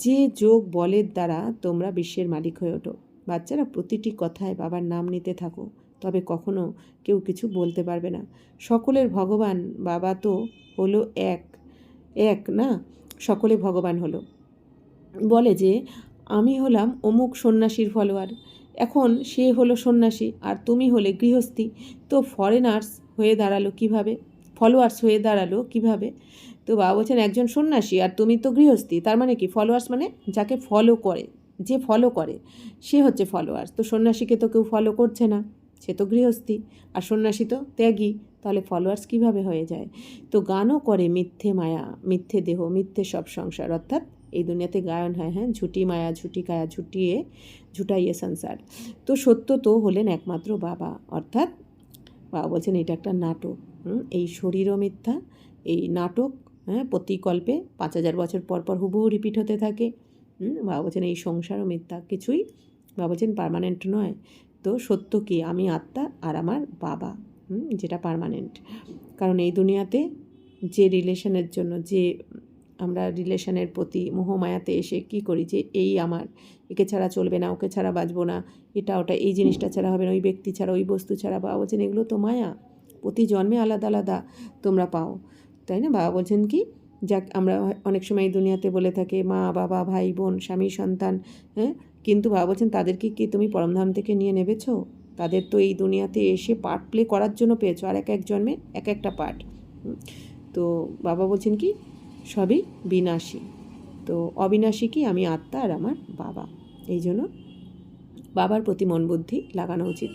যে যোগ বলের দ্বারা তোমরা বিশ্বের মালিক হয়ে ওঠো। বাচ্চারা প্রতিটি কথায় বাবার নাম নিতে থাকো, তবে কখনো কেউ কিছু বলতে পারবে না। সকলের ভগবান বাবা তো হলো এক না, সকলে ভগবান হলো। বলে যে আমি হলাম অমুক সন্ন্যাসীর ফলোয়ার, এখন সে হলো সন্ন্যাসী আর তুমি হলে গৃহস্থী, তো ফলোয়ার্স হয়ে দাঁড়ালো কিভাবে? তো বাবা বলছেন একজন সন্ন্যাসী আর তুমি তো গৃহস্থী, তার মানে কি? ফলোয়ার্স মানে যাকে ফলো করে, যে ফলো করে সে হচ্ছে ফলোয়ার্স। তো সন্ন্যাসীকে তো কেউ ফলো করছে না, সে তো গৃহস্থী, আর সন্ন্যাসী তো ত্যাগী, তাহলে ফলোয়ার্স কিভাবে হয়ে যায়? তো গানও করে মিথ্যে মায়া, মিথ্যে দেহ, মিথ্যে সব সংসার, অর্থাৎ এই দুনিয়াতে গায়ন হয়, ঝুটি মায়া ঝুটি কায়া ঝুটাইয়ে সংসার। তো সত্য তো হলেন একমাত্র বাবা, অর্থাৎ বাবা বলছেন এটা একটা নাটক। এই শরীরও মিথ্যা, এই নাটক প্রতিকল্পে 5000 বছর পর পর হুবহু রিপিট হতে থাকে। বাবা বলছেন এই সংসারও মিথ্যা, কিছুই বাবা বলছেন পার্মানেন্ট নয়। তো সত্য কি? আমি আত্মা আর আমার বাবা, যেটা পার্মানেন্ট। কারণ এই দুনিয়াতে যে রিলেশনের জন্য, যে আমরা রিলেশনের প্রতি মোহমায়াতে এসে কি করি, যে এই আমার, একে ছাড়া চলবে না, ওকে ছাড়া বাঁচবো না, এটা ওটা, এই জিনিসটা ছাড়া হবে না, ওই ব্যক্তি ছাড়া, ওই বস্তু ছাড়া। বাবা বলছেন এগুলো তো মায়া, প্রতি জন্মে আলাদা আলাদা তোমরা পাও, তাই না? বাবা বলছেন কি, যাক আমরা অনেক সময় এই দুনিয়াতে বলে থাকে মা বাবা ভাই বোন স্বামী সন্তান, কিন্তু বাবা বলছেন তাদেরকে কি তুমি পরমধাম থেকে নিয়ে নেবেছ? তাদের তো এই দুনিয়াতে এসে পার্ট প্লে করার জন্য পেয়েছো, আর এক এক জন্মে এক একটা পার্ট। তো বাবা বলছেন কি সবই বিনাশী, তো অবিনাশী কি? আমি আত্মা আর আমার বাবা। এই জন্য বাবার প্রতি মন বুদ্ধি লাগানো উচিত।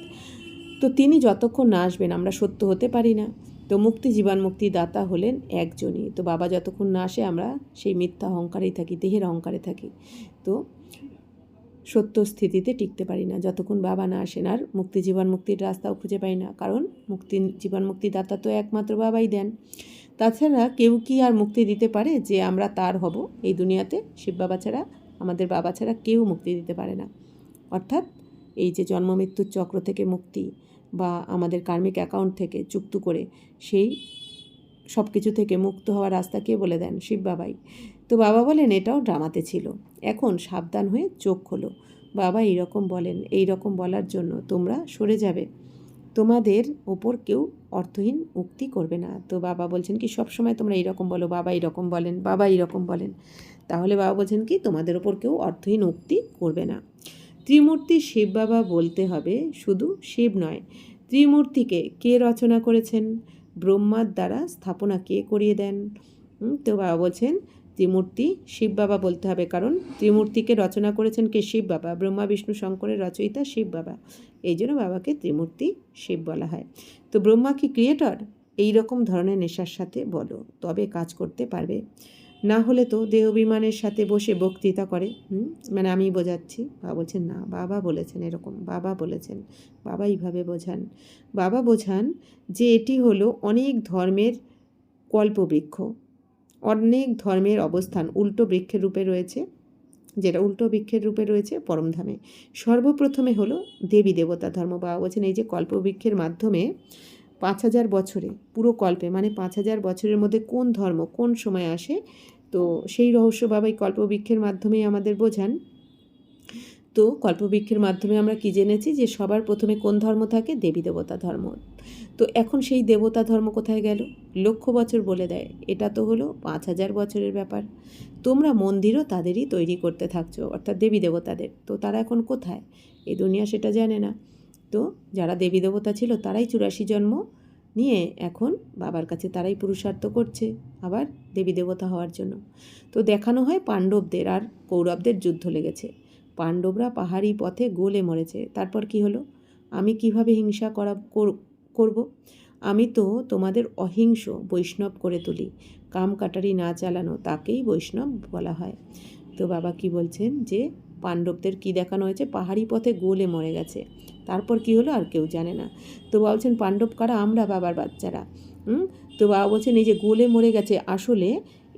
তো তিনি যতক্ষণ না আসবেন আমরা সত্য হতে পারি না। তো মুক্তি জীবন মুক্তি দাতা হলেন একজনই। তো বাবা যতক্ষণ না আসে আমরা সেই মিথ্যা অহংকারেই থাকি, দেহের অহংকারে থাকি, তো সত্য স্থিতিতে টিকতে পারি না যতক্ষণ বাবা না আসেন। আর মুক্তি জীবন মুক্তির রাস্তাও খুঁজে পাই না, কারণ মুক্তি জীবন মুক্তি দাতা তো একমাত্র বাবাই দেন। তাছাড়া কেউ কি আর মুক্তি দিতে পারে যে আমরা তার হব? এই দুনিয়াতে শিব বাবা ছাড়া, আমাদের বাবা ছাড়া কেউ মুক্তি দিতে পারে না। অর্থাৎ এই যে জন্ম মৃত্যুর চক্র থেকে মুক্তি, বা আমাদের কার্মিক অ্যাকাউন্ট থেকে চুক্ত করে সেই সব কিছু থেকে মুক্ত হওয়ার রাস্তা কে বলে দেন? শিব বাবাই। তো বাবা বলেন এটাও ড্রামাতে ছিল, এখন সাবধান হয়ে চোখ খোলো। বাবা এইরকম বলেন, এই রকম বলার জন্য তোমরা সরে যাবে, তোমাদের ওপর কেউ অর্থহীন উক্তি করবে না। তো বাবা বলছেন কি সবসময় তোমরা এইরকম বলো, বাবা এইরকম বলেন, বাবা এইরকম বলেন, তাহলে বাবা বলছেন কি তোমাদের ওপর কেউ অর্থহীন উক্তি করবে না। ত্রিমূর্তি শিব বাবা বলতে হবে, শুধু শিব নয়, ত্রিমূর্তিকে কে রচনা করেছেন, ব্রহ্মার দ্বারা স্থাপনা কে করিয়ে দেন? তো বাবা বলছেন ত্রিমূর্তি শিব বাবা বলতে হবে, কারণ ত্রিমূর্তিকে রচনা করেছেন কে? শিব বাবা, ব্রহ্মা বিষ্ণু শঙ্করের রচয়িতা শিব বাবা, এই জন্য বাবাকে ত্রিমূর্তি শিব বলা হয়। তো ব্রহ্মা কি ক্রিয়েটর? এই রকম ধরনের নেশার সাথে বলো, তবে কাজ করতে পারবে, না হলে তো দেহবিমানের সাথে বসে বক্তৃতা করে। মানে আমি বোঝাচ্ছি, বাবা বলছেন না, বাবা বলেছেন এরকম, বাবা বলেছেন, বাবা এইভাবে বোঝান। বাবা বোঝান যে এটি হলো অনেক ধর্মের কল্পবৃক্ষ, অনেক ধর্মের অবস্থান উল্টো বৃক্ষের রূপে রয়েছে, যেটা উল্টো বৃক্ষের রূপে রয়েছে পরমধামে। সর্বপ্রথমে হলো দেবী দেবতা ধর্ম। বাবা বলছেন এই যে কল্পবৃক্ষের মাধ্যমে 5000 বছরে, পুরো কল্পে মানে 5000 বছরের মধ্যে কোন ধর্ম কোন সময় আসে, তো সেই রহস্য বাবা এই কল্পবৃক্ষের মাধ্যমেই আমাদের বোঝান। তো কল্পবৃক্ষের মাধ্যমে আমরা কি জেনেছি যে সবার প্রথমে কোন ধর্ম থাকে? দেবী দেবতা ধর্ম। তো এখন সেই দেবতা ধর্ম কোথায় গেল? লক্ষ বছর বলে দেয়, এটা তো হলো 5000 বছরের ব্যাপার। তোমরা মন্দিরও তাদেরই তৈরি করতে থাকছো, অর্থাৎ দেবী দেবতাদের। তো তারা এখন কোথায়? এই দুনিয়া সেটা জানে না। তো যারা দেবী দেবতা ছিল তারাই 84 জন্ম নিয়ে এখন বাবার কাছে তারাই পুরুষার্থ করছে আবার দেবী দেবতা হওয়ার জন্য। তো দেখানো হয় পাণ্ডবদের আর কৌরবদের যুদ্ধ লেগেছে। পাণ্ডবরা পাহাড়ি পথে গলে মরেছে। তারপর কি হলো? আমি কিভাবে হিংসা করব? আমি তো তোমাদের অহিংস বৈষ্ণব করে তুলি। কাম কাটারি না চালানো তাকেই বৈষ্ণব বলা হয়। তো বাবা কি বলছেন যে পাণ্ডবদের কি দেখানো হয়েছে? পাহাড়ি পথে গলে মরে গেছে। তারপর কি হলো আর কেউ জানে না। তো বাবা বলছেন পাণ্ডব কারা? আমরা বাবার বাচ্চারা। তো বাবা বলছেন এই যে গলে মরে গেছে, আসলে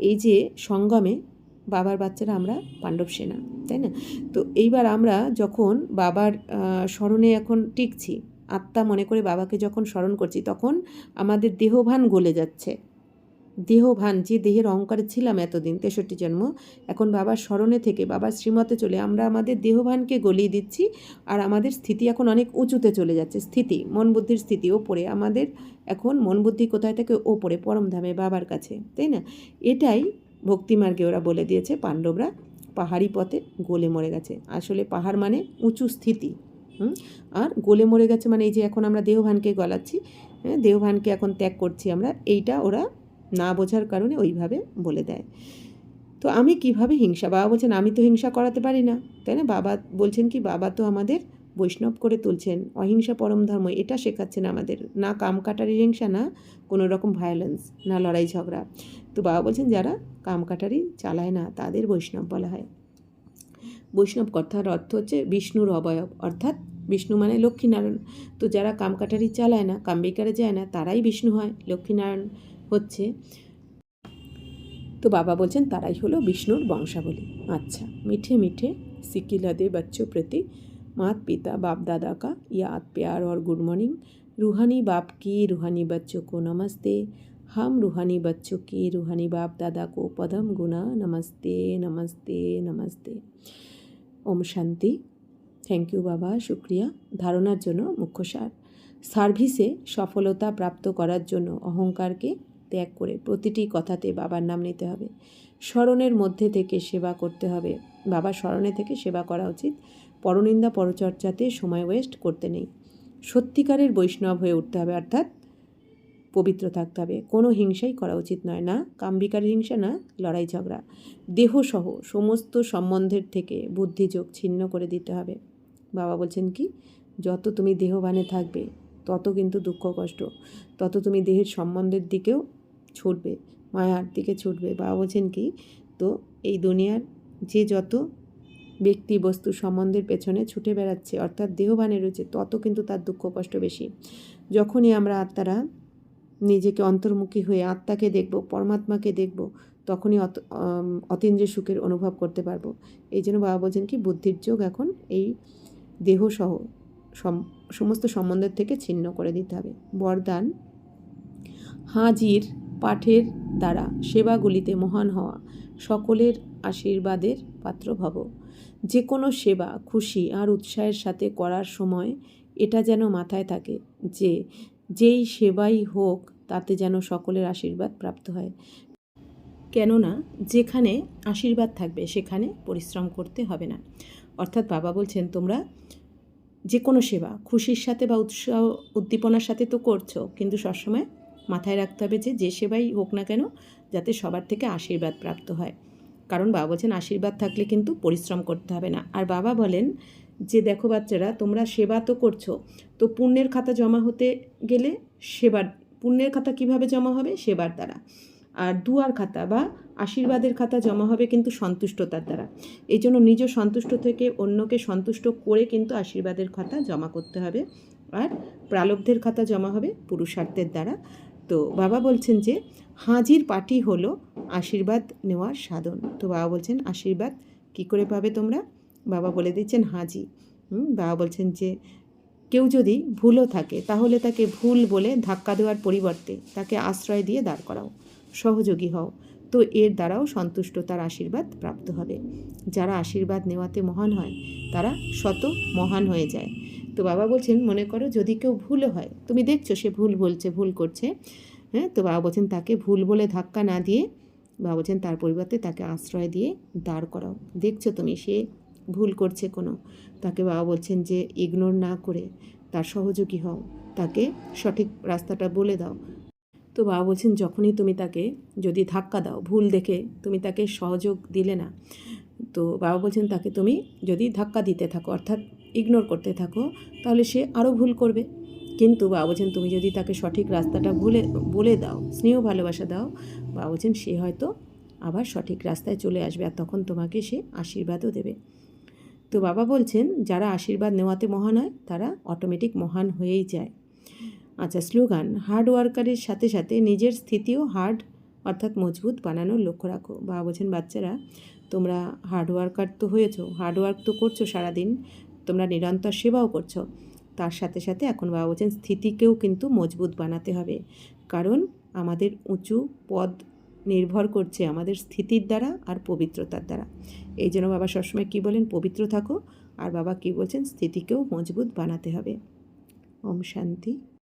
এই যে সঙ্গমে বাবার বাচ্চারা আমরা পাণ্ডব সেনা, তাই না? তো এইবার আমরা যখন বাবার স্মরণে এখন টিকছি, আত্মা মনে করে বাবাকে যখন স্মরণ করছি, তখন আমাদের দেহভান গলে যাচ্ছে। দেহভান, যে দেহের অহংকারে ছিলাম এতদিন 63 জন্ম, এখন বাবার স্মরণে থেকে বাবার শ্রীমতে চলে আমরা আমাদের দেহভানকে গলিয়ে দিচ্ছি। আর আমাদের স্থিতি এখন অনেক উঁচুতে চলে যাচ্ছে। স্থিতি, মন বুদ্ধির স্থিতি ওপরে। আমাদের এখন মন বুদ্ধি কোথায় থাকে? ওপরে, পরমধামে, বাবার কাছে, তাই না? এটাই ভক্তিমার্গে ওরা বলে দিয়েছে পাণ্ডবরা পাহাড়ি পথে গলে মরে গেছে। আসলে পাহাড় মানে উঁচু স্থিতি, আর গলে মরে গেছে মানে এই যে এখন আমরা দেহভানকে গলাচ্ছি, দেহভানকে এখন ত্যাগ করছি আমরা, এইটা ওরা না বোঝার কারণে ওইভাবে বলে দেয়। তো আমি কিভাবে হিংসা? বাবা বলছেন আমি তো হিংসা করাতে পারি না, তাই না? বাবা বলছেন কি, বাবা তো আমাদের বৈষ্ণব করে তুলছেন, অহিংসা পরম ধর্ম এটা শেখাচ্ছেন আমাদের, না কাম কাটারি হিংসা, না কোনো রকম ভায়োলেন্স, না লড়াই ঝগড়া। তো বাবা বলছেন যারা কাম কাটারি চালায় না তাদের বৈষ্ণব বলা হয়। বৈষ্ণব কথার অর্থ হচ্ছে বিষ্ণুর অবয়ব, অর্থাৎ বিষ্ণু মানে লক্ষ্মীনারায়ণ। তো যারা কাম কাটারি চালায় না, কামবিকারে যায় না, তারাই বিষ্ণু হয়, লক্ষ্মীনারায়ণ হচ্ছে। তো বাবা বলছেন তারাই হলো বিষ্ণুর বংশাবলী। अच्छा, मीठे मीठे सिकिलदे बच्चों प्रति मात पिता बाप दादा का याद प्यार और गुड मॉर्निंग। रूहानी बाप की रूहानी बच्चों को नमस्ते। हम रूहानी बच्चों की रूहानी बाप दादा को पदम गुना नमस्ते नमस्ते नमस्ते। ओम शांति। थैंक यू बाबा, शुक्रिया। ধারণার জন্য মুখ্য সার। সার্ভিসে সফলতা প্রাপ্ত করার জন্য অহংকারকে ত্যাগ করে প্রতিটি কথাতে বাবার নাম নিতে হবে। স্মরণের মধ্যে থেকে সেবা করতে হবে। বাবার স্মরণে থেকে সেবা করা উচিত। পরনিন্দা পরচর্চাতে সময় ওয়েস্ট করতে নেই। সত্যিকারের বৈষ্ণব হয়ে উঠতে হবে, অর্থাৎ পবিত্র থাকতে হবে। কোনো হিংসাই করা উচিত নয়, না কামবিকারী হিংসা, না লড়াই ঝগড়া। দেহসহ সমস্ত সম্বন্ধের থেকে বুদ্ধিযোগ ছিন্ন করে দিতে হবে। বাবা বলছেন কি, যত তুমি দেহবানে থাকবে তত কিন্তু দুঃখ কষ্ট, তত তুমি দেহের সম্বন্ধের দিকেও ছুটবে, মায়ার দিকে ছুটবে। বাবা বলছেন কি, তো এই দুনিয়ার যে যত ব্যক্তি বস্তু সম্বন্ধের পেছনে ছুটে বেড়াচ্ছে, অর্থাৎ দেহবানে রয়েছে, তত কিন্তু তার দুঃখ কষ্ট বেশি। যখনই আমরা আত্মারা নিজেকে অন্তর্মুখী হয়ে আত্মাকে দেখব, পরমাত্মাকে দেখব, তখনই অতীন্দ্রিয় সুখের অনুভব করতে পারবো। এই জন্য বাবা বলছেন কি, বুদ্ধির যোগ এখন এই দেহসহ সমস্ত সম্বন্ধের থেকে ছিন্ন করে দিতে হবে। বরদান, হাজির পাঠের দ্বারা সেবাগুলিতে মহান হওয়া, সকলের আশীর্বাদের পাত্র ভব। যে কোনো সেবা খুশি আর উৎসাহের সাথে করার সময় এটা যেন মাথায় থাকে যে যেই সেবাই হোক তাতে যেন সকলের আশীর্বাদ প্রাপ্ত হয়। কেননা যেখানে আশীর্বাদ থাকবে সেখানে পরিশ্রম করতে হবে না। অর্থাৎ বাবা বলছেন তোমরা যে কোনো সেবা খুশির সাথে বা উৎসাহ উদ্দীপনার সাথে তো করছো, কিন্তু সবসময় মাথায় রাখতে হবে যে সেবাই হোক না কেন যাতে সবার থেকে আশীর্বাদ প্রাপ্ত হয়। কারণ বাবা বলছেন আশীর্বাদ থাকলে কিন্তু পরিশ্রম করতে হবে না। আর বাবা বলেন যে দেখো বাচ্চারা, তোমরা সেবা তো করছো, তো পুণ্যের খাতা জমা হতে গেলে সেবার, পুণ্যের খাতা কিভাবে জমা হবে? সেবার দ্বারা। আর দুয়ার খাতা বা আশীর্বাদের খাতা জমা হবে কিন্তু সন্তুষ্টতার দ্বারা। এই জন্য নিজ সন্তুষ্ট থেকে অন্যকে সন্তুষ্ট করে কিন্তু আশীর্বাদের খাতা জমা করতে হবে। আর প্রালব্ধের খাতা জমা হবে পুরুষার্থের দ্বারা। তো বাবা বলছেন যে হাজির পাটি হলো আশীর্বাদ নেওয়ার সাধন। তো বাবা বলছেন আশীর্বাদ কি করে পাবে তোমরা? বাবা বলে দিচ্ছেন হাজি। বাবা বলছেন যে কেউ যদি ভুলও থাকে তাহলে তাকে ভুল বলে ধাক্কা দেওয়ার পরিবর্তে তাকে আশ্রয় দিয়ে দাঁড় করাও, সহযোগী হও, তো এর দ্বারাও সন্তুষ্টতার আশীর্বাদ প্রাপ্ত হবে। যারা আশীর্বাদ নেওয়াতে মহান হয় তারা শত মহান হয়ে যায়। তো বাবা বলছেন মনে করো যদি কেউ ভুলও হয়, তুমি দেখছো সে ভুল বলছে, ভুল করছে, তো বাবা বলছেন তাকে ভুল বলে ধাক্কা না দিয়ে বাবা বলছেন তার পরিবর্তে তাকে আশ্রয় দিয়ে দাঁড় করাও। দেখছো তুমি সে ভুল করছে কোনো, তাকে বাবা বলছেন যে ইগনোর না করে তার সহযোগী হও, তাকে সঠিক রাস্তাটা বলে দাও। তো বাবা বলছেন যখনই তুমি তাকে যদি ধাক্কা দাও, ভুল দেখে তুমি তাকে সহযোগ দিলে না, তো বাবা বলছেন তাকে তুমি যদি ধাক্কা দিতে থাকো, অর্থাৎ ইগনোর করতে থাকো, তাহলে সে আরও ভুল করবে। কিন্তু বাবা বলছেন তুমি যদি তাকে সঠিক রাস্তাটা বলে দাও, স্নেহ ভালোবাসা দাও, বাবা বলছেন সে হয়তো আবার সঠিক রাস্তায় চলে আসবে, আর তখন তোমাকে সে আশীর্বাদও দেবে। তো বাবা বলছেন যারা আশীর্বাদ নেওয়াতে মহান হয় তারা অটোমেটিক মহান হয়েই যায়। আচ্ছা, স্লোগান: হার্ড ওয়ার্কারের সাথে সাথে নিজের স্থিতিও অর্থাৎ মজবুত বানানোর লক্ষ্য রাখো। বাবা বলছেন বাচ্চারা তোমরা হার্ড ওয়ার্কার তো হয়েছো, হার্ড ওয়ার্ক তো করছো সারাদিন, তোমরা নিরন্তর সেবাও করছো, তার সাথে সাথে এখন বাবা বলছেন স্থিতিকেও কিন্তু মজবুত বানাতে হবে, কারণ আমাদের উঁচু পদ নির্ভর করছে আমাদের স্থিতির দ্বারা আর পবিত্রতার দ্বারা। এই জন্য বাবা সবসময় কী বলেন? পবিত্র থাকো। আর বাবা কী বলছেন? স্থিতিকেও মজবুত বানাতে হবে। ওম শান্তি।